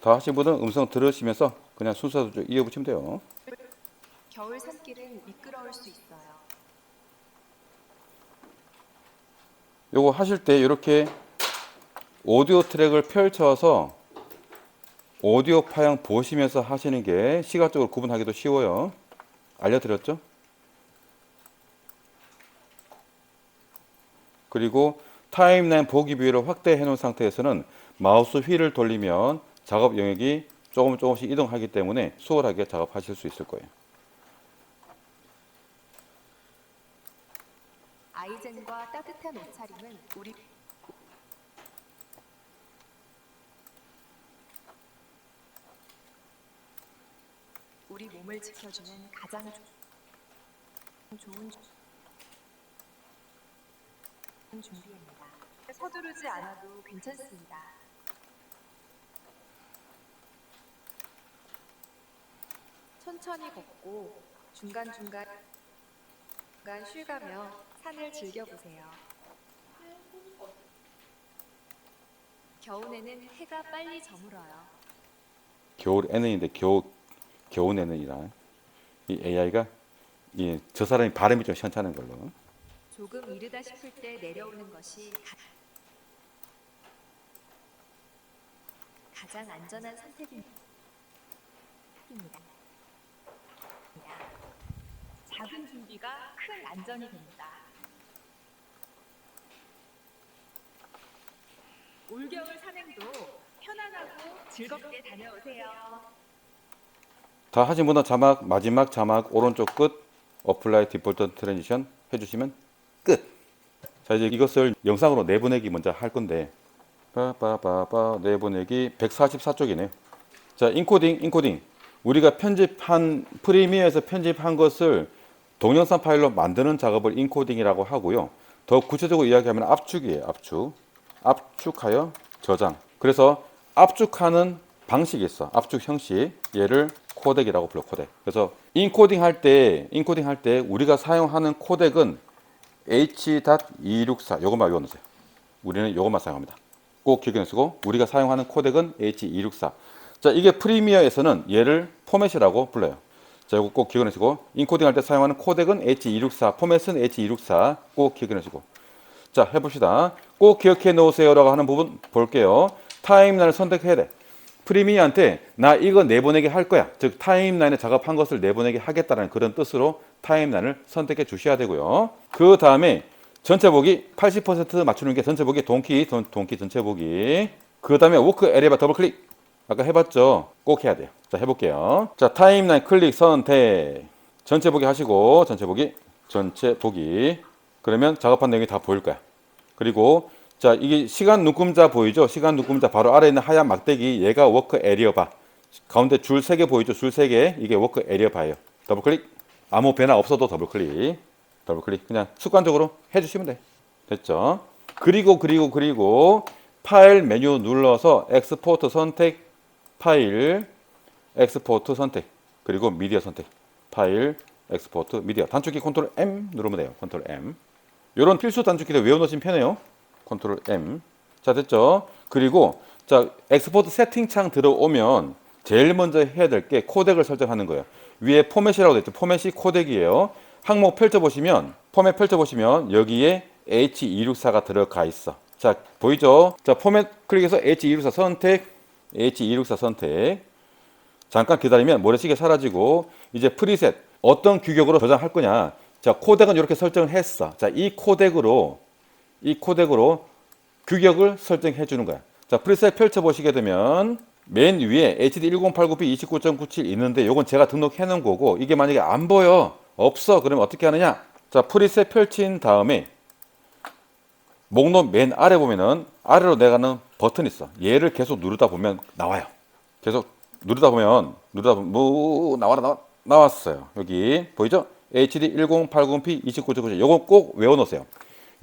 다 하신 분은 음성 들으시면서 그냥 순서대로 쭉 이어붙이면 돼요. 겨울 산길은 미끄러울 수 있어요. 요거 하실 때 이렇게 오디오 트랙을 펼쳐서 오디오 파형 보시면서 하시는 게 시각적으로 구분하기도 쉬워요. 알려드렸죠? 그리고 타임라인 보기 비율을 확대해 놓은 상태에서는 마우스 휠을 돌리면 작업 영역이 조금씩 이동하기 때문에 수월하게 작업하실 수 있을 거예요. 아이젠과 따뜻한 옷차림은 우리 몸을 지켜주는 가장 좋은 준비입니다. 서두르지 않아도 괜찮습니다. 천천히 걷고 중간중간 쉬가며 산을 즐겨보세요. 겨울에는 해가 빨리 저물어요. 겨울에는인데 겨우내는이라 이 AI가 저 사람이 발음이 좀 시원찮은 걸로. 조금 이르다 싶을 때 내려오는 것이 가장 안전한 선택입니다. 작은 준비가 큰 안전이 됩니다. 올겨울 산행도 편안하고 즐겁게 다녀오세요. 다 하신 분은 마지막 자막 오른쪽 끝 어플라이 디폴트 트랜지션 해주시면 끝. 자, 이제 이것을 영상으로 내보내기 먼저 할 건데 내보내기 144쪽이네요. 자, 인코딩 우리가 편집한 프리미어에서 편집한 것을 동영상 파일로 만드는 작업을 인코딩이라고 하고요. 더 구체적으로 이야기하면 압축이에요. 압축하여 저장. 그래서 압축하는 방식이 있어. 압축 형식. 얘를 코덱이라고 불러. 코덱. 그래서 인코딩 할 때 우리가 사용하는 코덱은 H.264 요것만 외워놓으세요. 우리는 요것만 사용합니다. 꼭 기억해두시고 우리가 사용하는 코덱은 H.264. 자, 이게 프리미어에서는 얘를 포맷이라고 불러요. 자, 이거 꼭 기억해두시고 인코딩 할 때 사용하는 코덱은 H.264, 포맷은 H.264 꼭 기억해두시고. 자, 해봅시다. 꼭 기억해 놓으세요라고 하는 부분 볼게요. 타임라인을 선택해야 돼. 프리미어한테 나 이거 내보내게 할 거야. 즉 타임라인에 작업한 것을 내보내게 하겠다는 그런 뜻으로 타임라인을 선택해 주셔야 되고요. 그 다음에 전체 보기 80% 맞추는 게 전체 보기 동키 전체 보기. 그 다음에 워크 에리아 더블 클릭. 아까 해봤죠? 꼭 해야 돼요. 자, 해볼게요. 자, 타임라인 클릭 선택. 전체 보기 하시고 전체 보기. 그러면 작업한 내용이 다 보일 거야. 그리고 자, 이게 시간 눈금자 보이죠? 시간 눈금자 바로 아래에 있는 하얀 막대기 얘가 워크 에리어 바. 가운데 줄 3개 보이죠? 줄 3개. 이게 워크 에리어 바예요. 더블 클릭. 아무 변화 없어도 더블 클릭. 더블 클릭. 그냥 습관적으로 해 주시면 돼. 됐죠? 그리고 파일 메뉴 눌러서 엑스포트 선택, 파일 엑스포트 선택. 그리고 미디어 선택. 파일 엑스포트 미디어. 단축키 컨트롤 M 누르면 돼요. 컨트롤 M. 이런 필수 단축키를 외워 놓으시면 편해요. 컨트롤 M. 자, 됐죠? 그리고 자, 엑스포트 세팅 창 들어오면 제일 먼저 해야 될 게 코덱을 설정하는 거예요. 위에 포맷이라고 되어 있죠. 포맷이 코덱이에요. 항목 포맷 펼쳐보시면 여기에 H264가 들어가 있어. 자, 보이죠? 자, 포맷 클릭해서 H264 선택. 잠깐 기다리면 모래시계 사라지고 이제 프리셋 어떤 규격으로 저장할 거냐. 자, 코덱은 이렇게 설정을 했어. 자, 이 코덱으로 규격을 설정해 주는 거야. 자, 프리셋 펼쳐보시게 되면 맨 위에 HD 1080p 29.97 있는데 이건 제가 등록해 놓은 거고 이게 만약에 안 보여 없어 그러면 어떻게 하느냐. 자, 프리셋 펼친 다음에 목록 맨 아래 보면은 아래로 내가는 버튼이 있어. 얘를 계속 누르다 보면 나와요. 계속 누르다 보면 나왔어요. 여기 보이죠? HD 1080p 29.9. 요거 꼭 외워놓으세요.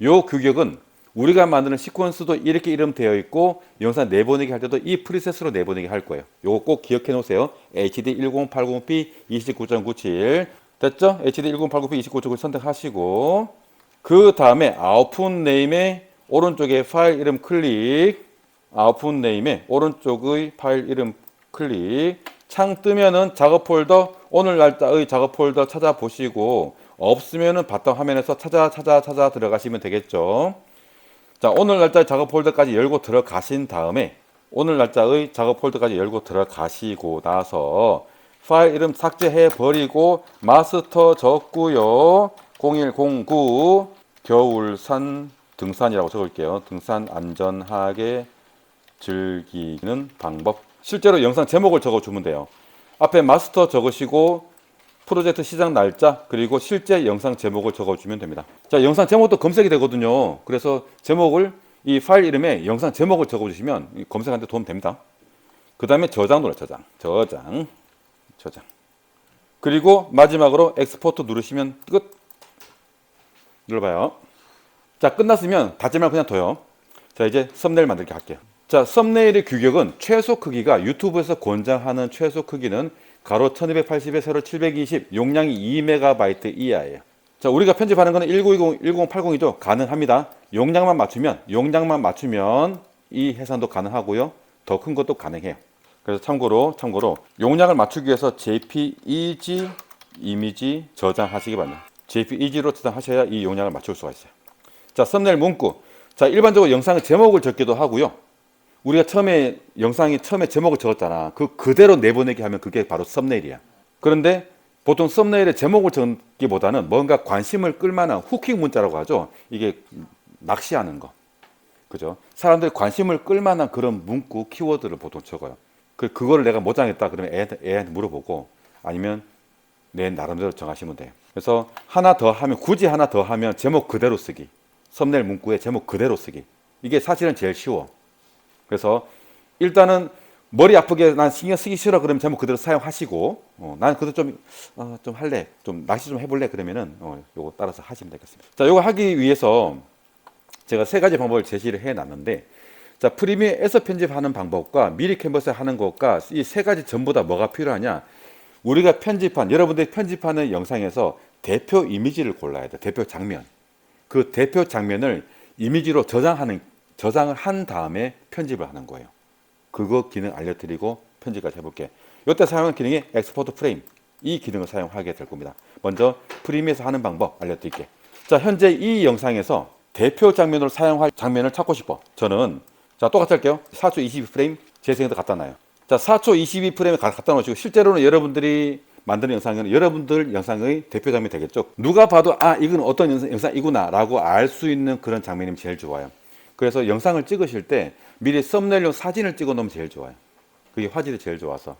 요 규격은 우리가 만드는 시퀀스도 이렇게 이름 되어 있고 영상 내보내기 할 때도 이 프리셋으로 내보내기 할 거예요. 요거 꼭 기억해 놓으세요. HD 1080p 29.97 됐죠? HD 1080p 29.97 선택하시고 그 다음에 아웃풋 네임의 오른쪽에 파일 이름 클릭, 아웃풋 네임의 오른쪽의 파일 이름 클릭, 창 뜨면은 작업 폴더, 오늘 날짜의 작업 폴더 찾아보시고 없으면은 바텀 화면에서 찾아 들어가시면 되겠죠. 자, 오늘 날짜의 작업 폴더까지 열고 들어가신 다음에 오늘 날짜의 작업 폴더까지 열고 들어가시고 나서 파일 이름 삭제해 버리고 마스터 적고요. 0109 겨울산 등산이라고 적을게요. 등산 안전하게 즐기는 방법. 실제로 영상 제목을 적어주면 돼요. 앞에 마스터 적으시고 프로젝트 시작 날짜 그리고 실제 영상 제목을 적어주면 됩니다. 자, 영상 제목도 검색이 되거든요. 그래서 제목을 이 파일 이름에 영상 제목을 적어주시면 검색하는데 도움 됩니다. 그 다음에 저장 눌러 저장. 그리고 마지막으로 엑스포트 누르시면 끝. 눌러봐요. 자, 끝났으면 닫지 말고 그냥 둬요. 자, 이제 썸네일 만들기 할게요. 자, 썸네일의 규격은 최소 크기가 유튜브에서 권장하는 최소 크기는 가로 1280에 세로 720, 용량이 2MB 이하예요. 자, 우리가 편집하는 거는 1920, 1080이죠. 가능합니다. 용량만 맞추면 이 해상도 가능하고요. 더 큰 것도 가능해요. 그래서 참고로 용량을 맞추기 위해서 JPEG 이미지 저장하시기 바랍니다. JPEG로 저장하셔야 이 용량을 맞출 수가 있어요. 자, 썸네일 문구. 자, 일반적으로 영상의 제목을 적기도 하고요. 우리가 영상이 처음에 제목을 적었잖아. 그대로 내보내기 하면 그게 바로 썸네일이야. 그런데 보통 썸네일에 제목을 적기보다는 뭔가 관심을 끌만한 후킹 문자라고 하죠. 이게 낚시하는 거. 그죠? 사람들이 관심을 끌만한 그런 문구, 키워드를 보통 적어요. 그거를 내가 못 정했다 그러면 애한테 물어보고 아니면 내 나름대로 정하시면 돼요. 그래서 굳이 하나 더 하면 제목 그대로 쓰기. 썸네일 문구에 제목 그대로 쓰기. 이게 사실은 제일 쉬워. 그래서 일단은 머리 아프게 난 신경 쓰기 싫어 그러면 제목 그대로 사용하시고 난 그래도 좀 할래. 좀 낚시 좀 해볼래 그러면은 요거 따라서 하시면 되겠습니다. 자, 요거 하기 위해서 제가 3가지 방법을 제시를 해 놨는데 자, 프리미어에서 편집하는 방법과 미리 캔버스에 하는 것과 이 3가지 전부 다 뭐가 필요하냐? 우리가 여러분들이 편집하는 영상에서 대표 이미지를 골라야 돼. 대표 장면. 그 대표 장면을 이미지로 저장을 한 다음에 편집을 하는 거예요. 그거 기능 알려드리고 편집까지 해볼게. 이때 사용하는 기능이 엑스포트 프레임. 이 기능을 사용하게 될 겁니다. 먼저 프리미어에서 하는 방법 알려드릴게. 자, 현재 이 영상에서 대표 장면으로 사용할 장면을 찾고 싶어. 저는 자, 똑같이 할게요. 4초 22프레임 재생해서 갖다 놔요. 자, 4초 22프레임에 갖다 놓으시고 실제로는 여러분들이 만드는 영상은 여러분들 영상의 대표 장면이 되겠죠. 누가 봐도 이건 어떤 영상이구나 라고 알 수 있는 그런 장면이면 제일 좋아요. 그래서 영상을 찍으실 때 미리 썸네일용 사진을 찍어 놓으면 제일 좋아요. 그게 화질이 제일 좋아서.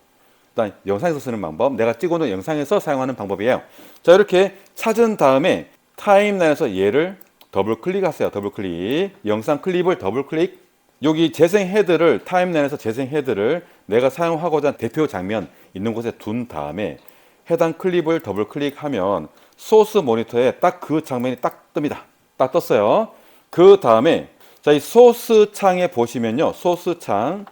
일단 영상에서 쓰는 방법, 내가 찍어 놓은 영상에서 사용하는 방법이에요. 자, 이렇게 찾은 다음에 타임라인에서 얘를 더블 클릭하세요. 더블 클릭. 영상 클립을 더블 클릭. 여기 재생 헤드를 타임라인에서 재생 헤드를 내가 사용하고자 하는 대표 장면 있는 곳에 둔 다음에 해당 클립을 더블 클릭하면 소스 모니터에 딱 그 장면이 딱 뜹니다. 딱 떴어요. 그 다음에 자, 이 소스 창에 보시면요. 소스 창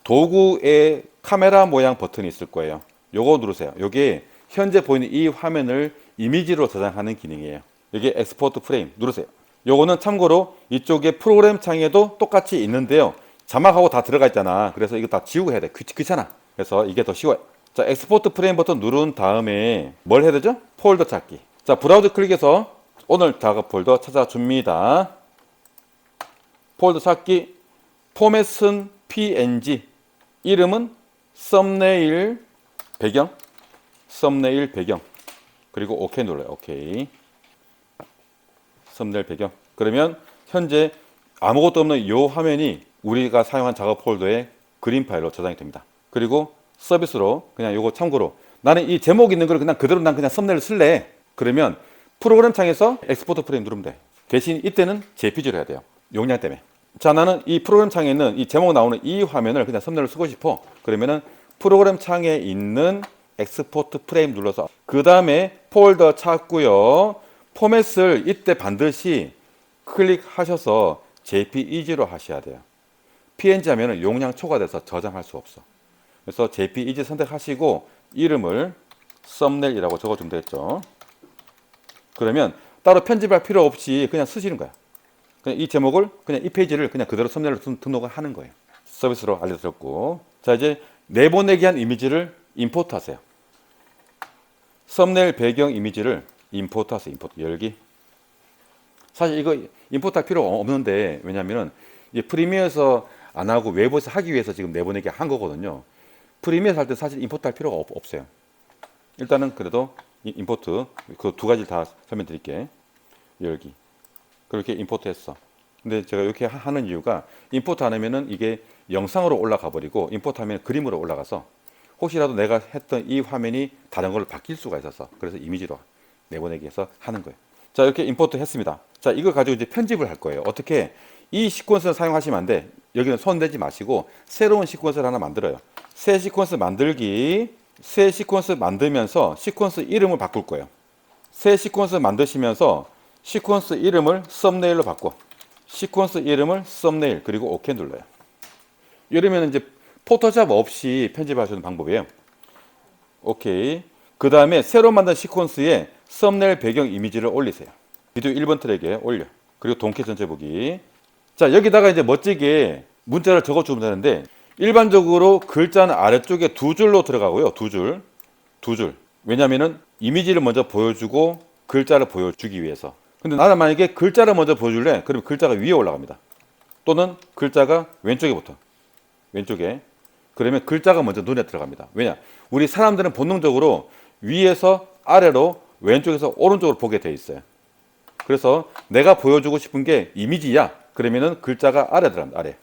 도구에 카메라 모양 버튼이 있을 거예요. 요거 누르세요. 요게 현재 보이는 이 화면을 이미지로 저장하는 기능이에요. 여기 엑스포트 프레임 누르세요. 요거는 참고로 이쪽에 프로그램 창에도 똑같이 있는데요. 자막하고 다 들어가 있잖아. 그래서 이거 다 지우고 해야 돼. 귀찮아. 그래서 이게 더 쉬워요. 자, 엑스포트 프레임 버튼 누른 다음에 뭘 해야 되죠? 폴더 찾기. 자, 브라우저 클릭해서 오늘 작업 폴더 찾아줍니다. 폴더 찾기. 포맷은 PNG. 이름은 썸네일 배경. 그리고 OK 눌러요. OK. 썸네일 배경. 그러면 현재 아무것도 없는 이 화면이 우리가 사용한 작업 폴더에 그림 파일로 저장이 됩니다. 그리고 서비스로 그냥 요거 참고로 나는 이 제목 있는 걸 그대로 난 그냥 썸네일을 쓸래. 그러면 프로그램 창에서 엑스포트 프레임 누르면 돼. 대신 이때는 JPG로 해야 돼요. 용량 때문에. 자, 나는 이 프로그램 창에 있는 이 제목 나오는 이 화면을 그냥 썸네일로 쓰고 싶어. 그러면은 프로그램 창에 있는 엑스포트 프레임 눌러서 그 다음에 폴더 찾고요. 포맷을 이때 반드시 클릭하셔서 JPEG로 하셔야 돼요. PNG 하면 용량 초과돼서 저장할 수 없어. 그래서 JPEG 선택하시고 이름을 썸네일이라고 적어주면 되겠죠. 그러면 따로 편집할 필요 없이 그냥 쓰시는 거야. 그냥 이 제목을 그냥 이 페이지를 그냥 그대로 썸네일로 등록을 하는 거예요. 서비스로 알려드렸고, 자 이제 내보내기 한 이미지를 임포트 하세요. 썸네일 배경 이미지를 임포트 하세요. 임포트 열기. 사실 이거 임포트 할 필요 없는데, 왜냐면은 이 프리미어에서 안 하고 외부에서 하기 위해서 지금 내보내기 한 거거든요. 프리미어에서 할 때 사실 임포트 할 필요가 없어요. 일단은 그래도 임포트 그 두 가지를 다 설명드릴게. 열기. 그렇게 임포트 했어. 근데 제가 이렇게 하는 이유가 임포트 안 하면은 이게 영상으로 올라가 버리고 임포트 하면 그림으로 올라가서 혹시라도 내가 했던 이 화면이 다른 걸로 바뀔 수가 있어서 그래서 이미지로 내보내기 해서 하는 거예요. 자, 이렇게 임포트 했습니다. 자, 이거 가지고 이제 편집을 할 거예요. 어떻게? 이 시퀀스를 사용하시면 안 돼. 여기는 손 대지 마시고 새로운 시퀀스를 하나 만들어요. 새 시퀀스 만들기. 새 시퀀스 만들면서 시퀀스 이름을 바꿀 거예요. 새 시퀀스 만드시면서 시퀀스 이름을 썸네일로 바꿔. 시퀀스 이름을 썸네일 그리고 OK 눌러요. 이러면 이제 포토샵 없이 편집하시는 방법이에요. 오케이. 그 다음에 새로 만든 시퀀스에 썸네일 배경 이미지를 올리세요. 비디오 1번 트랙에 올려. 그리고 동캐 전체 보기. 자, 여기다가 이제 멋지게 문자를 적어주면 되는데 일반적으로 글자는 아래쪽에 두 줄로 들어가고요. 두 줄. 왜냐면은 이미지를 먼저 보여주고 글자를 보여주기 위해서. 근데 나는 만약에 글자를 먼저 보여줄래? 그러면 글자가 위에 올라갑니다. 또는 글자가 왼쪽에 붙어. 왼쪽에. 그러면 글자가 먼저 눈에 들어갑니다. 왜냐? 우리 사람들은 본능적으로 위에서 아래로 왼쪽에서 오른쪽으로 보게 돼 있어요. 그래서 내가 보여주고 싶은 게 이미지야. 그러면은 글자가 아래 들어갑니다. 아래.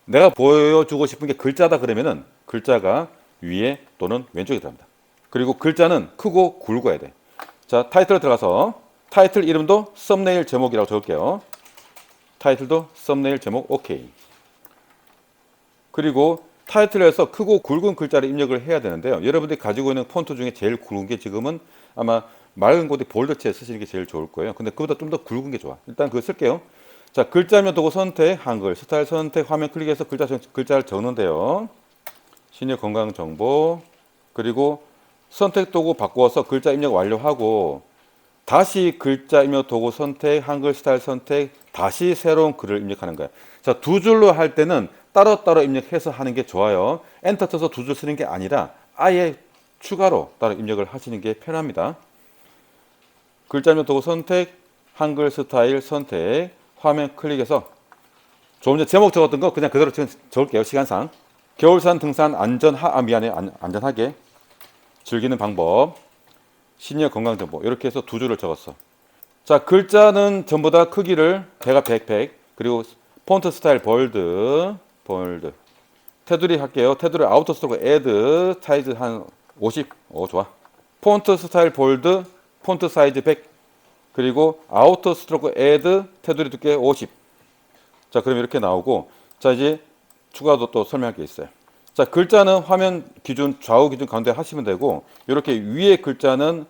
내가 보여주고 싶은 게 글자다 그러면은 글자가 위에 또는 왼쪽에 들어갑니다. 그리고 글자는 크고 굵어야 돼. 자, 타이틀 들어가서 타이틀 이름도 썸네일 제목이라고 적을게요. 타이틀도 썸네일 제목 OK. 그리고 타이틀에서 크고 굵은 글자를 입력을 해야 되는데요. 여러분들이 가지고 있는 폰트 중에 제일 굵은 게 지금은 아마 맑은 곳에 볼드체 쓰시는 게 제일 좋을 거예요. 근데 그보다 좀 더 굵은 게 좋아. 일단 그거 쓸게요. 자, 글자면 도구 선택, 한글, 스타일 선택, 화면 클릭해서 글자를 적는데요. 시니어 건강 정보, 그리고 선택 도구 바꾸어서 글자 입력 완료하고 다시 글자 입력 도구 선택, 한글 스타일 선택, 다시 새로운 글을 입력하는 거예요. 자, 두 줄로 할 때는 따로따로 입력해서 하는 게 좋아요. 엔터 쳐서 두 줄 쓰는 게 아니라 아예 추가로 따로 입력을 하시는 게 편합니다. 글자 입력 도구 선택, 한글 스타일 선택, 화면 클릭해서 조금 전에 제목 적었던 거 그냥 그대로 적을게요. 시간상. 겨울산 등산 안전하게 즐기는 방법, 시니어 건강정보 이렇게 해서 두 줄을 적었어. 자, 글자는 전부 다 크기를 배가 100, 그리고 폰트 스타일 볼드. 테두리 할게요. 테두리 아우터 스트로크 애드 사이즈 한 50. 좋아. 폰트 스타일 볼드, 폰트 사이즈 100. 그리고 아우터 스트로크 애드 테두리 두께 50. 자, 그럼 이렇게 나오고, 자, 이제 추가로 또 설명할 게 있어요. 자, 글자는 화면 기준 좌우 기준 가운데 하시면 되고, 이렇게 위에 글자는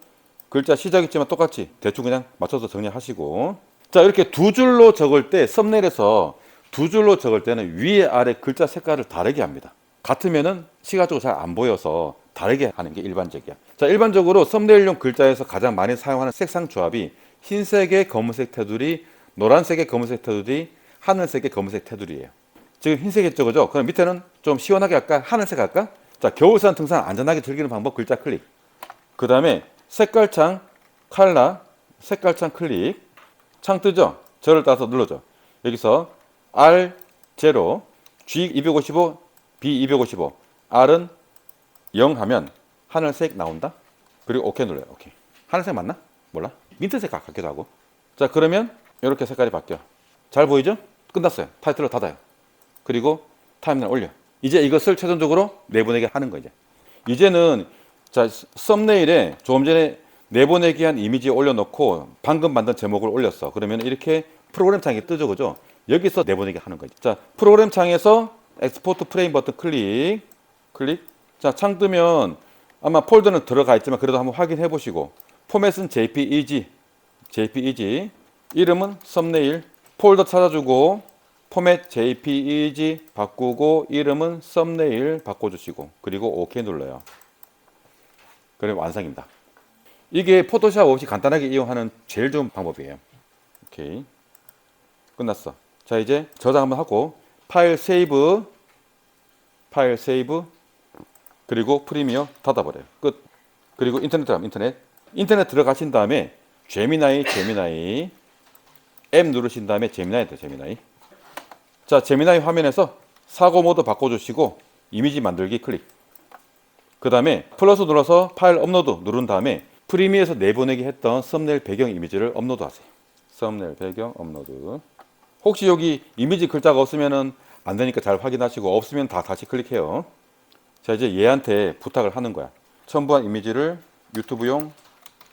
글자 시작 있지만 똑같이 대충 그냥 맞춰서 정리하시고, 자, 이렇게 두 줄로 적을 때 썸네일에서 두 줄로 적을 때는 위에 아래 글자 색깔을 다르게 합니다. 같으면은 시각적으로 잘 안 보여서 다르게 하는 게 일반적이야. 자, 일반적으로 썸네일용 글자에서 가장 많이 사용하는 색상 조합이 흰색의 검은색 테두리, 노란색의 검은색 테두리, 하늘색의 검은색 테두리예요. 지금 흰색이죠, 그죠? 그럼 밑에는 좀 시원하게 할까? 하늘색 할까? 자, 겨울산 등산 안전하게 즐기는 방법 글자 클릭. 그 다음에 색깔창, 칼라, 색깔창 클릭. 창 뜨죠? 저를 따서 눌러줘. 여기서 R0, G255, B255, R은 0 하면 하늘색 나온다. 그리고 OK 눌러요. OK. 하늘색 맞나? 몰라. 민트색 같기도 하고. 자, 그러면 이렇게 색깔이 바뀌어. 잘 보이죠? 끝났어요. 타이틀로 닫아요. 그리고 타임라인 올려. 이제 이것을 최종적으로 내보내게 하는 거죠. 이제는 자, 썸네일에 조금 전에 내보내기 한 이미지 올려놓고 방금 만든 제목을 올렸어. 그러면 이렇게 프로그램 창이 뜨죠, 그죠? 여기서 내보내기 하는 거죠. 자, 프로그램 창에서 엑스포트 프레임 버튼 클릭. 자, 창 뜨면 아마 폴더는 들어가 있지만 그래도 한번 확인해 보시고, 포맷은 JPEG, 이름은 썸네일, 폴더 찾아주고 포맷 JPEG 바꾸고 이름은 썸네일 바꿔주시고 그리고 OK 눌러요. 그럼 완성입니다. 이게 포토샵 없이 간단하게 이용하는 제일 좋은 방법이에요. 오케이, 끝났어. 자, 이제 저장 한번 하고 파일 세이브, 그리고 프리미어 닫아버려요. 끝. 그리고 인터넷 들어가면 인터넷 들어가신 다음에 제미나이 M 누르신 다음에 제미나이. 자, 제미나이 화면에서 사고 모드 바꿔주시고 이미지 만들기 클릭. 그 다음에 플러스 눌러서 파일 업로드 누른 다음에 프리미어에서 내보내기 했던 썸네일 배경 이미지를 업로드하세요. 썸네일 배경 업로드. 혹시 여기 이미지 글자가 없으면은 안 되니까 잘 확인하시고, 없으면 다시 클릭해요. 자, 이제 얘한테 부탁을 하는 거야. 첨부한 이미지를 유튜브용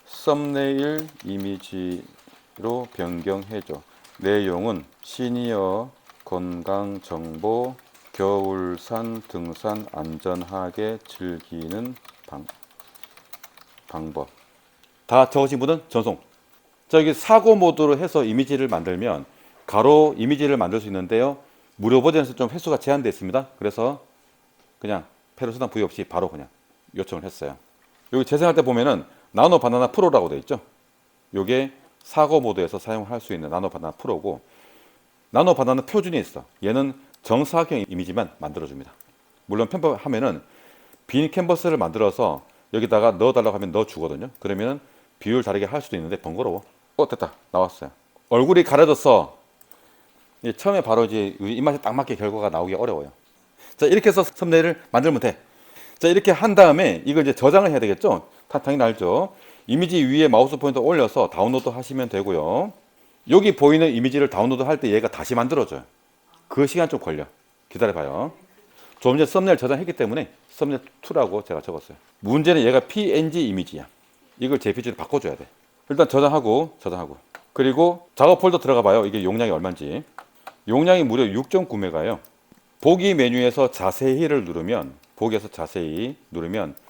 썸네일 이미지로 변경해줘. 내용은 시니어 건강 정보, 겨울산 등산 안전하게 즐기는 방법. 다 적으신 분은 전송. 자, 여기 사고 모드로 해서 이미지를 만들면 가로 이미지를 만들 수 있는데요. 무료 버전에서 좀 횟수가 제한되어 있습니다. 그래서 그냥 패러 수단 부여 없이 바로 그냥 요청을 했어요. 여기 재생할 때 보면은 나노 바나나 프로라고 되어 있죠. 요게 사고 모드에서 사용할 수 있는 나노 바나나 프로고, 나노 바나나 표준이 있어. 얘는 정사각형 이미지만 만들어줍니다. 물론 편집하면은 빈 캔버스를 만들어서 여기다가 넣어달라고 하면 넣어주거든요. 그러면은 비율 다르게 할 수도 있는데 번거로워. 됐다, 나왔어요. 얼굴이 가려졌어. 처음에 바로 이제 입맛에 딱 맞게 결과가 나오기 어려워요. 자, 이렇게 해서 썸네일을 만들면 돼. 자, 이렇게 한 다음에 이걸 이제 저장을 해야 되겠죠? 당연히 알죠. 이미지 위에 마우스 포인터 올려서 다운로드 하시면 되고요. 여기 보이는 이미지를 다운로드 할 때 얘가 다시 만들어져요. 그 시간 좀 걸려. 기다려봐요. 조금 전에 썸네일 저장했기 때문에 썸네일 2라고 제가 적었어요. 문제는 얘가 PNG 이미지야. 이걸 JPG로 바꿔줘야 돼. 일단 저장하고 그리고 작업 폴더 들어가 봐요. 이게 용량이 얼마인지. 용량이 무려 6.9메가예요. 보기 메뉴에서 자세히를 누르면,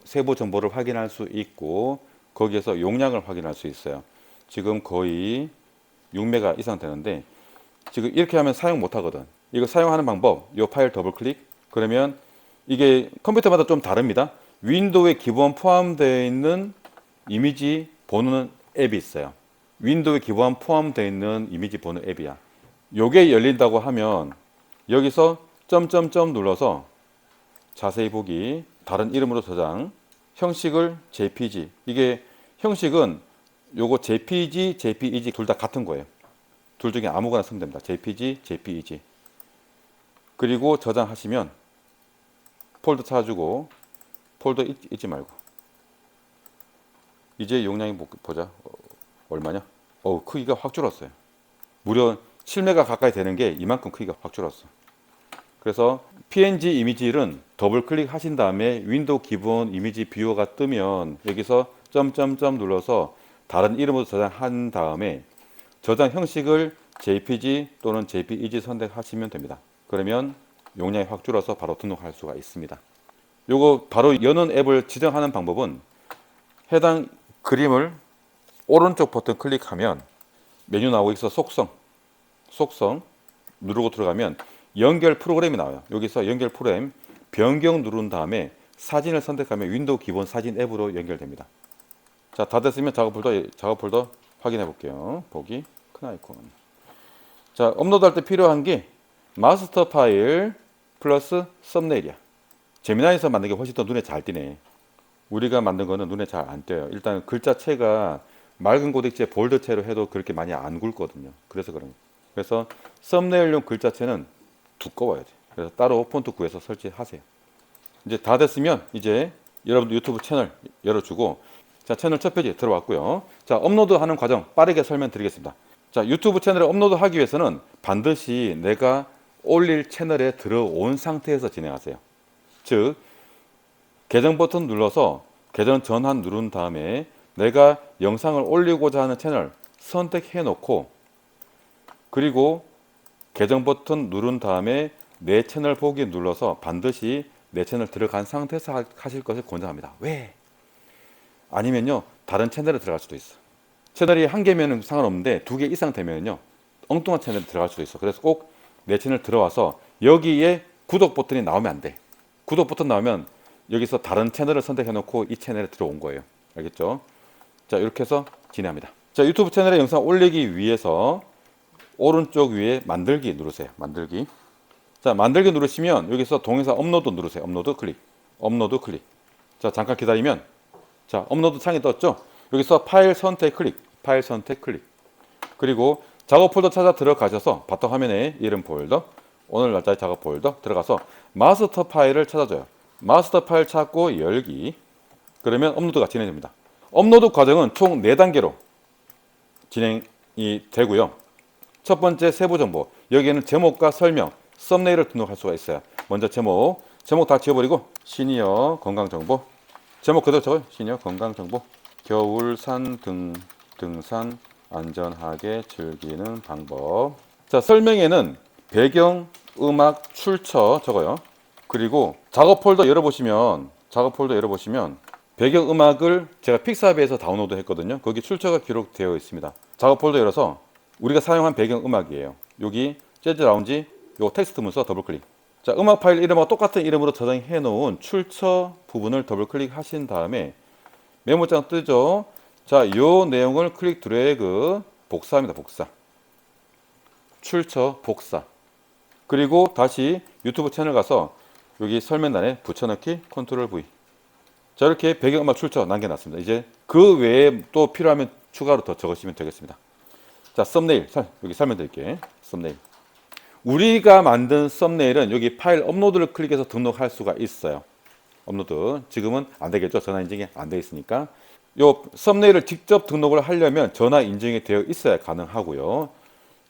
세부 정보를 확인할 수 있고 거기에서 용량을 확인할 수 있어요. 지금 거의 6메가 이상 되는데 지금 이렇게 하면 사용 못 하거든. 이거 사용하는 방법, 이 파일 더블 클릭. 그러면 이게 컴퓨터마다 좀 다릅니다. 윈도우에 기본 포함되어 있는 이미지 보는 앱이 있어요. 윈도우에 기본 포함되어 있는 이미지 보는 앱이야. 요게 열린다고 하면 여기서 점점점 눌러서 자세히 보기, 다른 이름으로 저장, 형식을 JPG. 이게 형식은 요거 JPG, JPEG 둘 다 같은 거예요. 둘 중에 아무거나 쓰면 됩니다. JPG. 그리고 저장하시면 폴더 찾아주고, 폴더 잊지 말고. 이제 용량이 보자. 얼마냐? 크기가 확 줄었어요. 무려 7메가 가까이 되는 게 이만큼 크기가 확 줄었어. 그래서 PNG 이미지는 더블 클릭하신 다음에 윈도우 기본 이미지 뷰어가 뜨면 여기서 점점점 눌러서 다른 이름으로 저장한 다음에 저장 형식을 JPG 또는 JPEG 선택하시면 됩니다. 그러면 용량이 확 줄어서 바로 등록할 수가 있습니다. 요거 바로 여는 앱을 지정하는 방법은 해당 그림을 오른쪽 버튼 클릭하면 메뉴 나오고 있어. 속성 누르고 들어가면 연결 프로그램이 나와요. 여기서 연결 프로그램 변경 누른 다음에 사진을 선택하면 윈도우 기본 사진 앱으로 연결됩니다. 자, 다 됐으면 작업 폴더 확인해 볼게요. 보기 큰 아이콘. 자, 업로드할 때 필요한 게 마스터 파일 플러스 썸네일이야. 제미나이에서 만든 게 훨씬 더 눈에 잘 띄네. 우리가 만든 거는 눈에 잘 안 띄어요. 일단 글자체가 맑은 고딕체 볼드체로 해도 그렇게 많이 안 굵거든요. 그래서 그런 거예요. 그래서 썸네일용 글자체는 두꺼워야 돼. 그래서 따로 폰트 구해서 설치하세요. 이제 다 됐으면 이제 여러분들 유튜브 채널 열어주고, 자, 채널 첫 페이지 들어왔고요. 자, 업로드하는 과정 빠르게 설명드리겠습니다. 자, 유튜브 채널에 업로드하기 위해서는 반드시 내가 올릴 채널에 들어온 상태에서 진행하세요. 즉, 계정 버튼 눌러서 계정 전환 누른 다음에 내가 영상을 올리고자 하는 채널 선택해 놓고, 그리고 계정 버튼 누른 다음에 내 채널 보기 눌러서 반드시 내 채널 들어간 상태에서 하실 것을 권장합니다. 왜? 아니면요 다른 채널에 들어갈 수도 있어. 채널이 한 개면 상관없는데 두 개 이상 되면요 엉뚱한 채널에 들어갈 수도 있어. 그래서 꼭 내 채널 들어와서 여기에 구독 버튼이 나오면 안 돼. 구독 버튼 나오면 여기서 다른 채널을 선택해 놓고 이 채널에 들어온 거예요. 알겠죠? 자, 이렇게 해서 진행합니다. 자, 유튜브 채널에 영상 올리기 위해서 오른쪽 위에 만들기 누르세요. 만들기. 자, 만들기 누르시면 여기서 동영상 업로드 누르세요. 업로드 클릭. 업로드 클릭. 자, 잠깐 기다리면 자, 업로드 창이 떴죠? 여기서 파일 선택 클릭. 파일 선택 클릭. 그리고 작업 폴더 찾아 들어가셔서 바텀 화면에 이름 폴더, 오늘 날짜의 작업 폴더 들어가서 마스터 파일을 찾아줘요. 마스터 파일 찾고 열기. 그러면 업로드가 진행됩니다. 업로드 과정은 총 4단계로 진행이 되고요. 첫 번째 세부 정보. 여기에는 제목과 설명, 썸네일을 등록할 수가 있어요. 먼저 제목 다 지워버리고 시니어 건강정보. 제목 그대로 적어요. 시니어 건강정보. 겨울산 등산 안전하게 즐기는 방법. 자, 설명에는 배경 음악 출처 적어요. 그리고 작업 폴더 열어보시면 배경 음악을 제가 픽사비에서 다운로드 했거든요. 거기 출처가 기록되어 있습니다. 작업 폴더 열어서 우리가 사용한 배경 음악이에요. 여기 재즈 라운지 요 텍스트 문서 더블 클릭. 자, 음악 파일 이름하고 똑같은 이름으로 저장해 놓은 출처 부분을 더블 클릭하신 다음에 메모장 뜨죠. 자, 요 내용을 클릭 드래그 복사합니다. 복사. 출처 복사. 그리고 다시 유튜브 채널 가서 여기 설명란에 붙여넣기 컨트롤 V. 자, 이렇게 배경음악 출처 남겨놨습니다. 이제 그 외에 또 필요하면 추가로 더 적으시면 되겠습니다. 자, 썸네일 여기 설명드릴게요. 썸네일. 우리가 만든 썸네일은 여기 파일 업로드를 클릭해서 등록할 수가 있어요. 업로드. 지금은 안 되겠죠. 전화 인증이 안 돼 있으니까. 요 썸네일을 직접 등록을 하려면 전화 인증이 되어 있어야 가능하고요.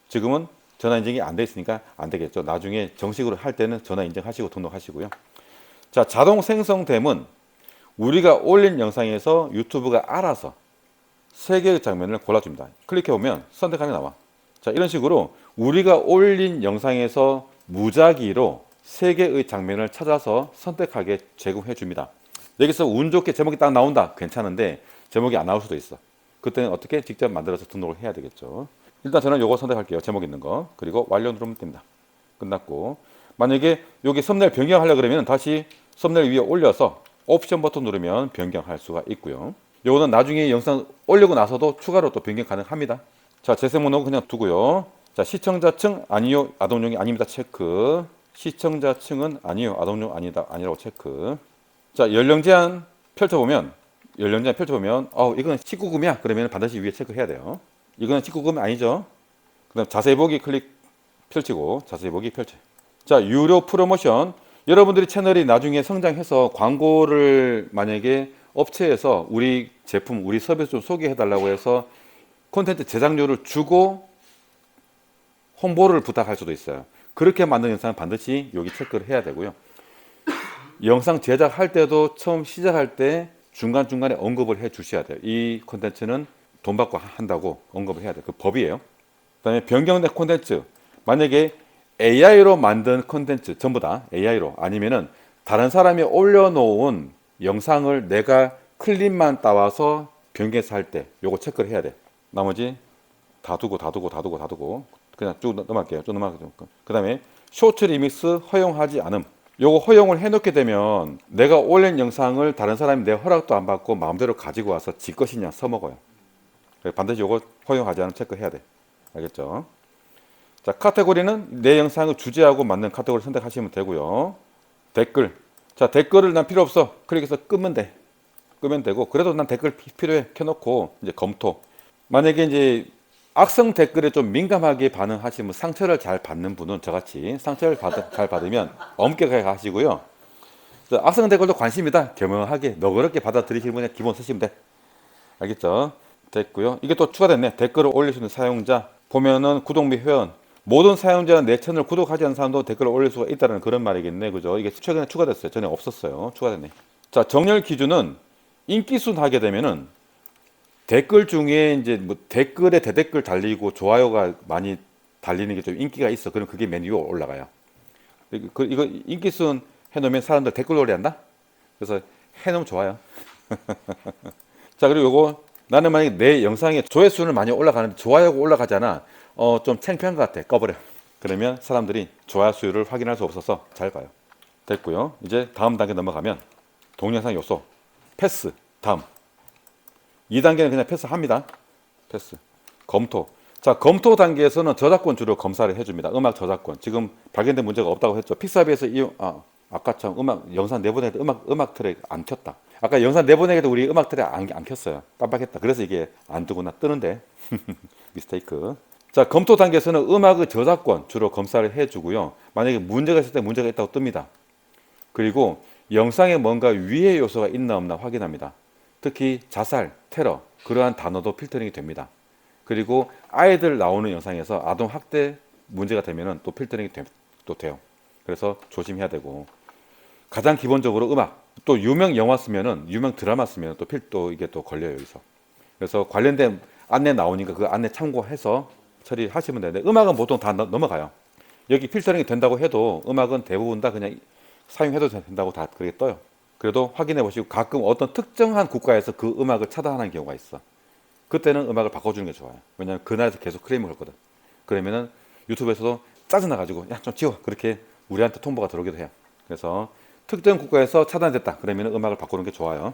지금은 전화 인증이 안 돼 있으니까 안 되겠죠. 나중에 정식으로 할 때는 전화 인증하시고 등록하시고요. 자, 자동 생성됨은 우리가 올린 영상에서 유튜브가 알아서 3개의 장면을 골라줍니다. 클릭해보면 선택하면 나와. 자, 이런 식으로 우리가 올린 영상에서 무작위로 3개의 장면을 찾아서 선택하게 제공해 줍니다. 여기서 운 좋게 제목이 딱 나온다. 괜찮은데 제목이 안 나올 수도 있어. 그때는 어떻게 직접 만들어서 등록을 해야 되겠죠. 일단 저는 요거 선택할게요. 제목 있는 거. 그리고 완료 누르면 됩니다. 끝났고, 만약에 여기 썸네일 변경하려고 그러면 다시 썸네일 위에 올려서 옵션 버튼 누르면 변경할 수가 있고요. 요거는 나중에 영상 올리고 나서도 추가로 또 변경 가능합니다. 자, 재생 목록은 그냥 두고요. 자, 시청자층 아니요, 아동용이 아닙니다. 체크. 시청자층은 아니요, 아동용 아니라고 체크. 자, 연령 제한 펼쳐보면 이거는 19금이야. 그러면 반드시 위에 체크해야 돼요. 이거는 19금 아니죠. 그 다음 자세히 보기 클릭 펼치고 자세히 보기 펼쳐. 자, 유료 프로모션. 여러분들이 채널이 나중에 성장해서 광고를 만약에 업체에서 우리 제품, 우리 서비스 좀 소개해 달라고 해서 콘텐츠 제작료를 주고 홍보를 부탁할 수도 있어요. 그렇게 만든 영상은 반드시 여기 체크를 해야 되고요. 영상 제작할 때도 처음 시작할 때 중간중간에 언급을 해 주셔야 돼요. 이 콘텐츠는 돈 받고 한다고 언급을 해야 돼요. 그 법이에요. 그 다음에 변경된 콘텐츠. 만약에 AI로 만든 콘텐츠 전부 다 AI로 아니면은 다른 사람이 올려놓은 영상을 내가 클립만 따와서 변경해서 할 때 요거 체크를 해야 돼. 나머지 다 두고 그냥 쭉 넘어갈게요. 그 다음에 쇼트 리믹스 허용하지 않음. 요거 허용을 해놓게 되면 내가 올린 영상을 다른 사람이 내 허락도 안 받고 마음대로 가지고 와서 지 것이냐 써먹어요. 반드시 요거 허용하지 않음 체크해야 돼. 알겠죠? 자, 카테고리는 내 영상을 주제하고 맞는 카테고리 선택하시면 되고요. 댓글. 자, 댓글을 난 필요 없어. 클릭해서 끄면 돼. 끄면 되고, 그래도 난 댓글 필요해. 켜놓고 이제 검토. 만약에 이제 악성 댓글에 좀 민감하게 반응하시면 상처를 잘 받는 분은 저같이 상처를 잘 받으면 엄격하게 하시고요. 악성 댓글도 관심이다. 겸허하게 너그럽게 받아들이시는 분이 기본 쓰시면 돼. 알겠죠? 됐고요. 이게 또 추가됐네. 댓글을 올릴 수 있는 사용자. 보면은 구독 및 회원. 모든 사용자는 내 채널 구독하지 않은 사람도 댓글을 올릴 수가 있다는 그런 말이겠네. 그죠? 이게 최근에 추가됐어요. 전에 없었어요. 추가됐네. 자, 정렬 기준은 인기순 하게 되면은 댓글 중에 이제 뭐 댓글에 대댓글 달리고 좋아요가 많이 달리는 게 좀 인기가 있어. 그럼 그게 맨 위에 올라가요. 이거 인기순 해놓으면 사람들 댓글 놀이 한다? 그래서 해놓으면 좋아요. 자, 그리고 요거 나는 만약에 내 영상에 조회수는 많이 올라가는데 좋아요가 올라가잖아. 좀 창피한 것 같아. 꺼버려. 그러면 사람들이 좋아요 수를 확인할 수 없어서 잘 봐요. 됐고요. 이제 다음 단계 넘어가면 동영상 요소 패스. 다음 2단계는 그냥 패스합니다. 패스. 검토. 자, 검토 단계에서는 저작권 주로 검사를 해줍니다. 음악 저작권. 지금 발견된 문제가 없다고 했죠. 픽사비에서 아까처럼 영상 내보내기 음악 트랙 안 켰다. 아까 영상 내보내기도 우리 음악 트랙 안 켰어요. 깜빡했다. 그래서 이게 안 뜨구나 뜨는데 미스테이크. 자, 검토 단계에서는 음악의 저작권 주로 검사를 해주고요. 만약에 문제가 있을 때 문제가 있다고 뜹니다. 그리고 영상에 뭔가 위해 요소가 있나 없나 확인합니다. 특히 자살, 테러 그러한 단어도 필터링이 됩니다. 그리고 아이들 나오는 영상에서 아동 학대 문제가 되면은 또 필터링이 또 돼요. 그래서 조심해야 되고 가장 기본적으로 음악 또 유명 영화 쓰면은 유명 드라마 쓰면 또 이게 또 걸려요 여기서. 그래서 관련된 안내 나오니까 그 안내 참고해서 처리하시면 되는데 음악은 보통 다 넘어가요. 여기 필터링이 된다고 해도 음악은 대부분 다 그냥 사용해도 된다고 다 그렇게 떠요. 그래도 확인해 보시고 가끔 어떤 특정한 국가에서 그 음악을 차단하는 경우가 있어. 그때는 음악을 바꿔주는 게 좋아요. 왜냐하면 그 나라에서 계속 클레임을 걸거든. 그러면은 유튜브에서도 짜증나가지고 야 좀 지워 그렇게 우리한테 통보가 들어오기도 해요. 그래서 특정 국가에서 차단됐다 그러면 음악을 바꾸는 게 좋아요.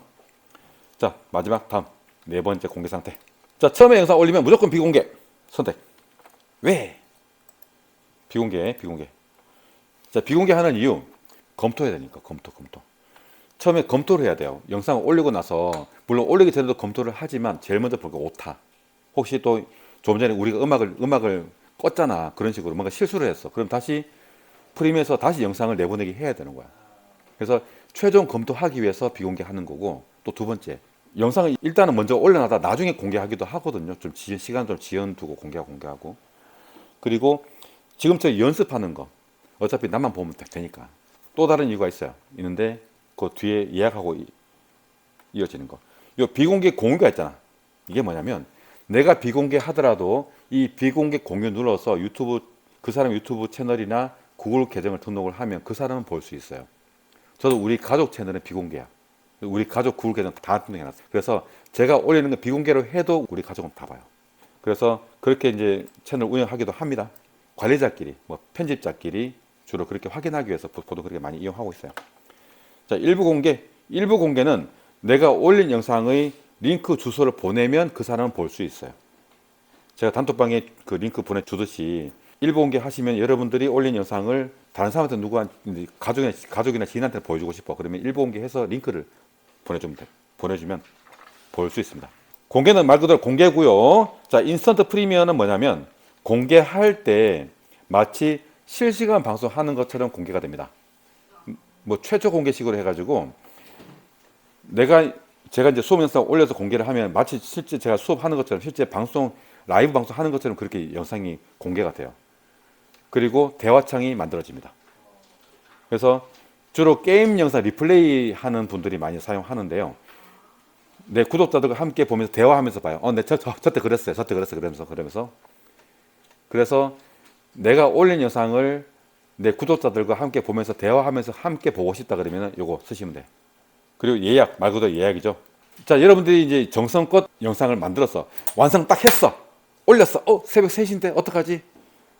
자, 마지막 다음 4번째 공개 상태. 자, 처음에 영상 올리면 무조건 비공개 선택. 왜? 비공개. 자, 비공개하는 이유 검토해야 되니까 검토. 처음에 검토를 해야 돼요. 영상을 올리고 나서 물론 올리기 전에도 검토를 하지만 제일 먼저 볼 게 오타. 혹시 또 좀 전에 우리가 음악을 껐잖아. 그런 식으로 뭔가 실수를 했어. 그럼 다시 프리미어에서 다시 영상을 내보내기 해야 되는 거야. 그래서 최종 검토하기 위해서 비공개하는 거고 또 두 번째 영상을 일단은 먼저 올려놔다 나중에 공개하기도 하거든요. 좀 시간 좀 지연두고 공개하고 그리고 지금처럼 연습하는 거 어차피 나만 보면 되니까 또 다른 이유가 있는데 그 뒤에 예약하고 이어지는 거. 요 비공개 공유가 있잖아. 이게 뭐냐면 내가 비공개 하더라도 이 비공개 공유 눌러서 유튜브 그 사람 유튜브 채널이나 구글 계정을 등록을 하면 그 사람은 볼 수 있어요. 저도 우리 가족 채널은 비공개야. 우리 가족 구글 계정 다 등록해놨어요. 그래서 제가 올리는 거 비공개로 해도 우리 가족은 다 봐요. 그래서 그렇게 이제 채널 운영하기도 합니다. 관리자끼리, 뭐 편집자끼리 주로 그렇게 확인하기 위해서 보도 그렇게 많이 이용하고 있어요. 자, 일부 공개는 내가 올린 영상의 링크 주소를 보내면 그 사람은 볼 수 있어요. 제가 단톡방에 그 링크 보내주듯이 일부 공개 하시면 여러분들이 올린 영상을 다른 사람한테 가족이나 지인한테 보여주고 싶어. 그러면 일부 공개해서 링크를 보내주면 볼 수 있습니다. 공개는 말 그대로 공개고요. 자, 인스턴트 프리미어는 뭐냐면 공개할 때 마치 실시간 방송하는 것처럼 공개가 됩니다. 뭐 최초 공개식으로 해가지고 제가 이제 수업 영상 올려서 공개를 하면 마치 실제 제가 수업하는 것처럼 실제 라이브 방송하는 것처럼 그렇게 영상이 공개가 돼요. 그리고 대화창이 만들어집니다. 그래서 주로 게임 영상 리플레이 하는 분들이 많이 사용하는데요. 내 구독자들과 함께 보면서 대화하면서 봐요. 저때 그랬어요. 그러면서 그래서 내가 올린 영상을 내 구독자들과 함께 보면서 대화하면서 함께 보고 싶다 그러면 요거 쓰시면 돼요. 그리고 예약, 말 그대로 예약이죠. 자, 여러분들이 이제 정성껏 영상을 만들었어. 완성 딱 했어. 올렸어. 새벽 3시인데 어떡하지?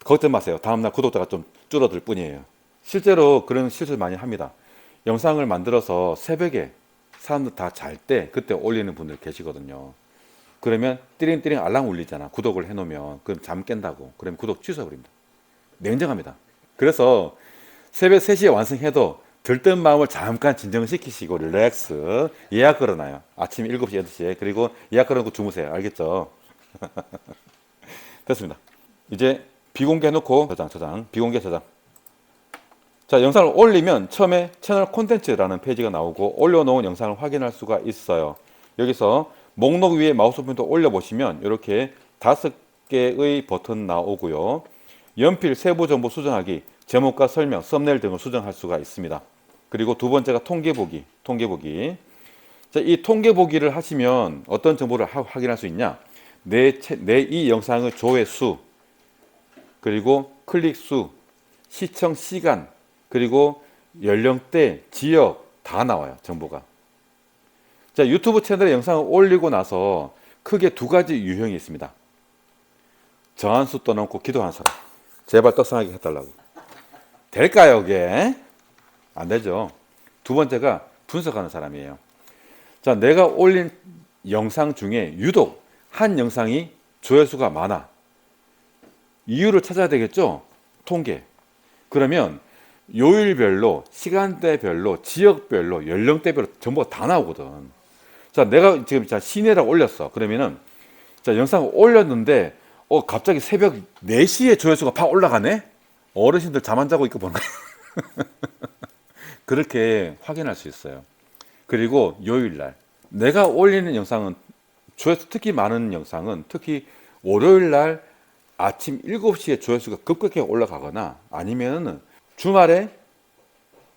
걱정 마세요. 다음날 구독자가 좀 줄어들 뿐이에요. 실제로 그런 실수를 많이 합니다. 영상을 만들어서 새벽에 사람들 다 잘 때 그때 올리는 분들 계시거든요. 그러면 띠링띠링 알람 울리잖아. 구독을 해놓으면. 그럼 잠 깬다고. 그러면 구독 취소해버립니다. 냉정합니다. 그래서 새벽 3시에 완성해도 들뜬 마음을 잠깐 진정시키시고 릴렉스 예약 걸어놔요. 아침 7시, 8시에. 그리고 예약 걸어놓고 주무세요. 알겠죠? 됐습니다. 이제 비공개 해놓고 비공개 저장. 자, 영상을 올리면 처음에 채널 콘텐츠라는 페이지가 나오고 올려놓은 영상을 확인할 수가 있어요. 여기서 목록 위에 마우스 포인터 올려보시면 이렇게 5개의 버튼 나오고요. 연필 세부 정보 수정하기, 제목과 설명, 썸네일 등을 수정할 수가 있습니다. 그리고 두 번째가 통계 보기. 자, 이 통계 보기를 하시면 어떤 정보를 확인할 수 있냐? 내 이 영상의 조회수, 그리고 클릭 수, 시청 시간, 그리고 연령대, 지역 다 나와요. 정보가. 자, 유튜브 채널에 영상을 올리고 나서 크게 두 가지 유형이 있습니다. 정한수 떠넘고 기도하는 사람. 제발 떡상하게 해달라고. 될까요, 이게? 안 되죠. 두 번째가 분석하는 사람이에요. 자, 내가 올린 영상 중에 유독 한 영상이 조회수가 많아. 이유를 찾아야 되겠죠? 통계. 그러면 요일별로, 시간대별로, 지역별로, 연령대별로 정보가 다 나오거든. 자, 내가 지금 시내라고 올렸어. 그러면은, 자, 영상을 올렸는데, 갑자기 새벽 4시에 조회수가 팍 올라가네? 어르신들 잠 안 자고 있고 보는 거야. 그렇게 확인할 수 있어요. 그리고 요일날. 내가 올리는 영상은, 조회수 특히 많은 영상은 특히 월요일날 아침 7시에 조회수가 급격하게 올라가거나 아니면은 주말에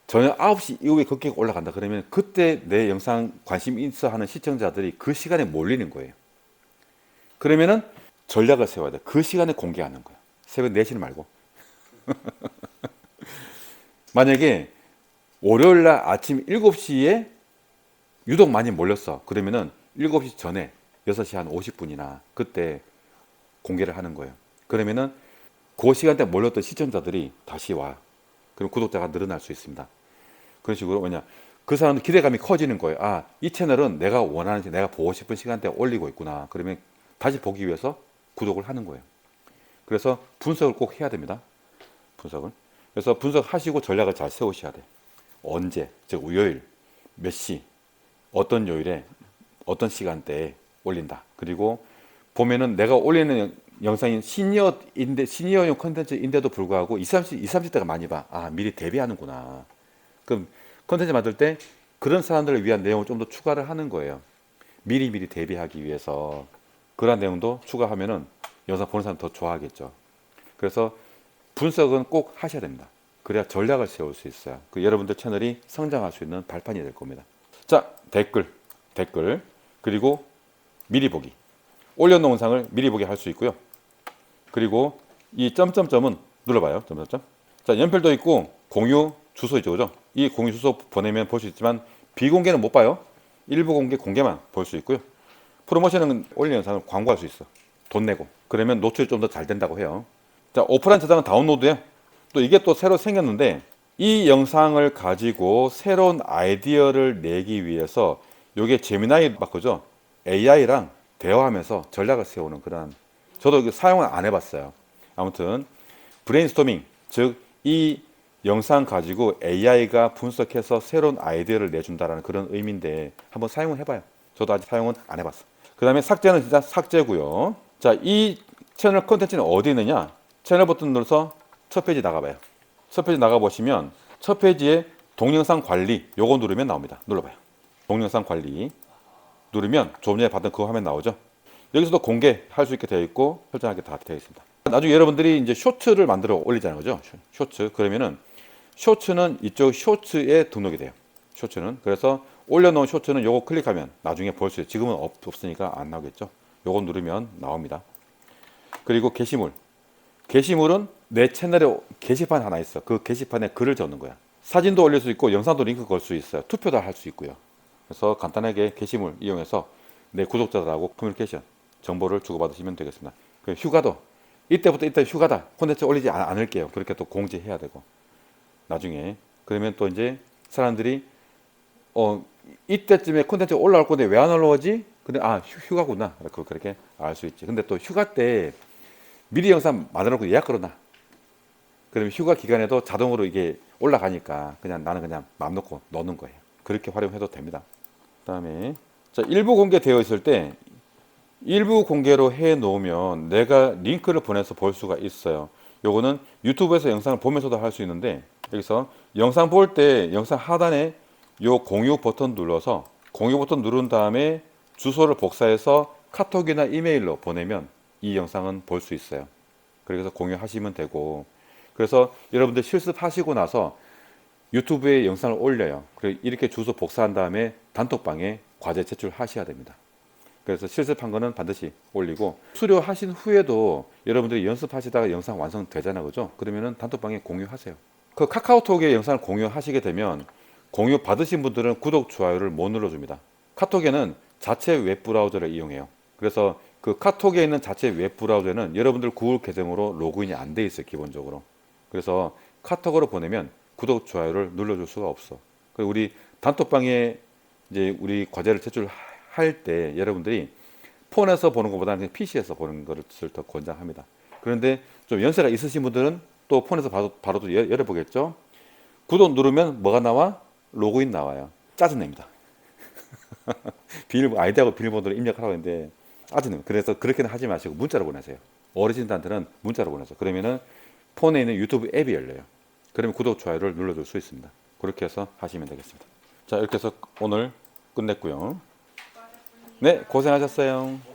저녁 9시 이후에 급격하게 올라간다. 그러면 그때 내 영상 관심 있어 하는 시청자들이 그 시간에 몰리는 거예요. 그러면은 전략을 세워야 돼. 그 시간에 공개하는 거야. 새벽 4시는 말고. 만약에 월요일날 아침 7시에 유독 많이 몰렸어. 그러면은 7시 전에 6시 한 50분이나 그때 공개를 하는 거예요. 그러면은 그 시간대 몰렸던 시청자들이 다시 와. 그럼 구독자가 늘어날 수 있습니다. 그런 식으로 뭐냐, 그 사람도 기대감이 커지는 거예요. 아, 이 채널은 내가 원하는, 내가 보고 싶은 시간대에 올리고 있구나. 그러면 다시 보기 위해서 구독을 하는 거예요. 그래서 분석을 꼭 해야 됩니다. 분석을. 그래서 분석하시고 전략을 잘 세우셔야 돼. 언제, 즉 요일, 몇 시, 어떤 요일에, 어떤 시간대에 올린다. 그리고 보면은 내가 올리는 영상이 시니어용 컨텐츠인데도 불구하고 20, 30대가 많이 봐. 아, 미리 대비하는구나. 그럼 컨텐츠 만들 때 그런 사람들을 위한 내용을 좀 더 추가를 하는 거예요. 미리 대비하기 위해서 그런 내용도 추가하면은 영상 보는 사람 더 좋아하겠죠. 그래서 분석은 꼭 하셔야 됩니다. 그래야 전략을 세울 수 있어요. 그 여러분들 채널이 성장할 수 있는 발판이 될 겁니다. 자, 댓글. 그리고 미리 보기. 올려놓은 영상을 미리 보기 할 수 있고요. 그리고 이 점점점은 눌러봐요. 점점점. 자, 연필도 있고 공유 주소 있죠, 그죠? 이 공유 주소 보내면 볼 수 있지만 비공개는 못 봐요. 일부 공개, 공개만 볼 수 있고요. 프로모션은 올린 영상을 광고할 수 있어. 돈 내고. 그러면 노출이 좀 더 잘 된다고 해요. 자, 오프라인 저장은 다운로드예요. 또 이게 또 새로 생겼는데 이 영상을 가지고 새로운 아이디어를 내기 위해서 요게 제미나이 바꾸죠. AI랑 대화하면서 전략을 세우는 그런, 저도 이거 사용을 안 해봤어요. 아무튼 브레인스토밍, 즉 이 영상 가지고 AI가 분석해서 새로운 아이디어를 내준다라는 그런 의미인데 한번 사용을 해봐요. 저도 아직 사용은 안 해봤어. 그 다음에 삭제는 진짜 삭제고요. 자, 이 채널 콘텐츠는 어디 있느냐? 채널 버튼 눌러서 첫 페이지 나가봐요. 첫 페이지 나가보시면 첫 페이지에 동영상 관리 요거 누르면 나옵니다. 눌러봐요. 동영상 관리 누르면 조금 전에 봤던 그 화면 나오죠. 여기서도 공개할 수 있게 되어 있고 설정하게 다 되어 있습니다. 나중에 여러분들이 이제 쇼츠를 만들어 올리잖아요, 그죠? 쇼츠. 그러면은 쇼츠는 이쪽 쇼츠에 등록이 돼요. 쇼츠는. 그래서 올려놓은 쇼츠는 요거 클릭하면 나중에 볼 수 있어요. 지금은 없으니까 안 나오겠죠. 요거 누르면 나옵니다. 그리고 게시물. 게시물은 내 채널에 게시판 하나 있어. 그 게시판에 글을 적는 거야. 사진도 올릴 수 있고 영상도 링크 걸 수 있어요. 투표도 할 수 있고요. 그래서 간단하게 게시물 이용해서 내 구독자들하고 커뮤니케이션 정보를 주고받으시면 되겠습니다. 휴가도 이때부터 이때 휴가다. 콘텐츠 올리지 않을게요. 그렇게 또 공지해야 되고 나중에 그러면 또 이제 사람들이 이때쯤에 콘텐츠 올라올 건데 왜 안 올라오지? 근데 휴가구나. 그렇게 알 수 있지. 근데 또 휴가 때 미리 영상 만들어놓고 예약 걸어놔. 그러면 휴가 기간에도 자동으로 이게 올라가니까 그냥 나는 그냥 마음 놓고 넣는 거예요. 그렇게 활용해도 됩니다. 그다음에 자, 일부 공개되어 있을 때 일부 공개로 해 놓으면 내가 링크를 보내서 볼 수가 있어요. 요거는 유튜브에서 영상을 보면서도 할 수 있는데 여기서 영상 볼 때 영상 하단에 요 공유 버튼 눌러서 공유 버튼 누른 다음에 주소를 복사해서 카톡이나 이메일로 보내면 이 영상은 볼 수 있어요. 그래서 공유하시면 되고 그래서 여러분들 실습하시고 나서 유튜브에 영상을 올려요. 이렇게 주소 복사한 다음에 단톡방에 과제 제출하셔야 됩니다. 그래서 실습한 거는 반드시 올리고 수료하신 후에도 여러분들이 연습하시다가 영상 완성되잖아요, 그죠? 그러면은 단톡방에 공유하세요. 그 카카오톡에 영상을 공유하시게 되면 공유 받으신 분들은 구독, 좋아요를 못 눌러줍니다. 카톡에는 자체 웹브라우저를 이용해요. 그래서 그 카톡에 있는 자체 웹브라우저는 여러분들 구글 계정으로 로그인이 안 돼 있어요, 기본적으로. 그래서 카톡으로 보내면 구독, 좋아요를 눌러줄 수가 없어. 그리고 우리 단톡방에 이제 우리 과제를 제출할 때 여러분들이 폰에서 보는 것보다는 PC에서 보는 것을 더 권장합니다. 그런데 좀 연세가 있으신 분들은 또 폰에서 바로 또 열어보겠죠. 구독 누르면 뭐가 나와? 로그인 나와요. 짜증냅니다. 아이디하고 비밀번호를 입력하라고 했는데 짜증냅니다. 그래서 그렇게는 하지 마시고 문자로 보내세요. 어르신들한테는 문자로 보내세요. 그러면은 폰에 있는 유튜브 앱이 열려요. 그러면 구독, 좋아요를 눌러줄 수 있습니다. 그렇게 해서 하시면 되겠습니다. 자, 이렇게 해서 오늘 끝냈고요. 네, 고생하셨어요.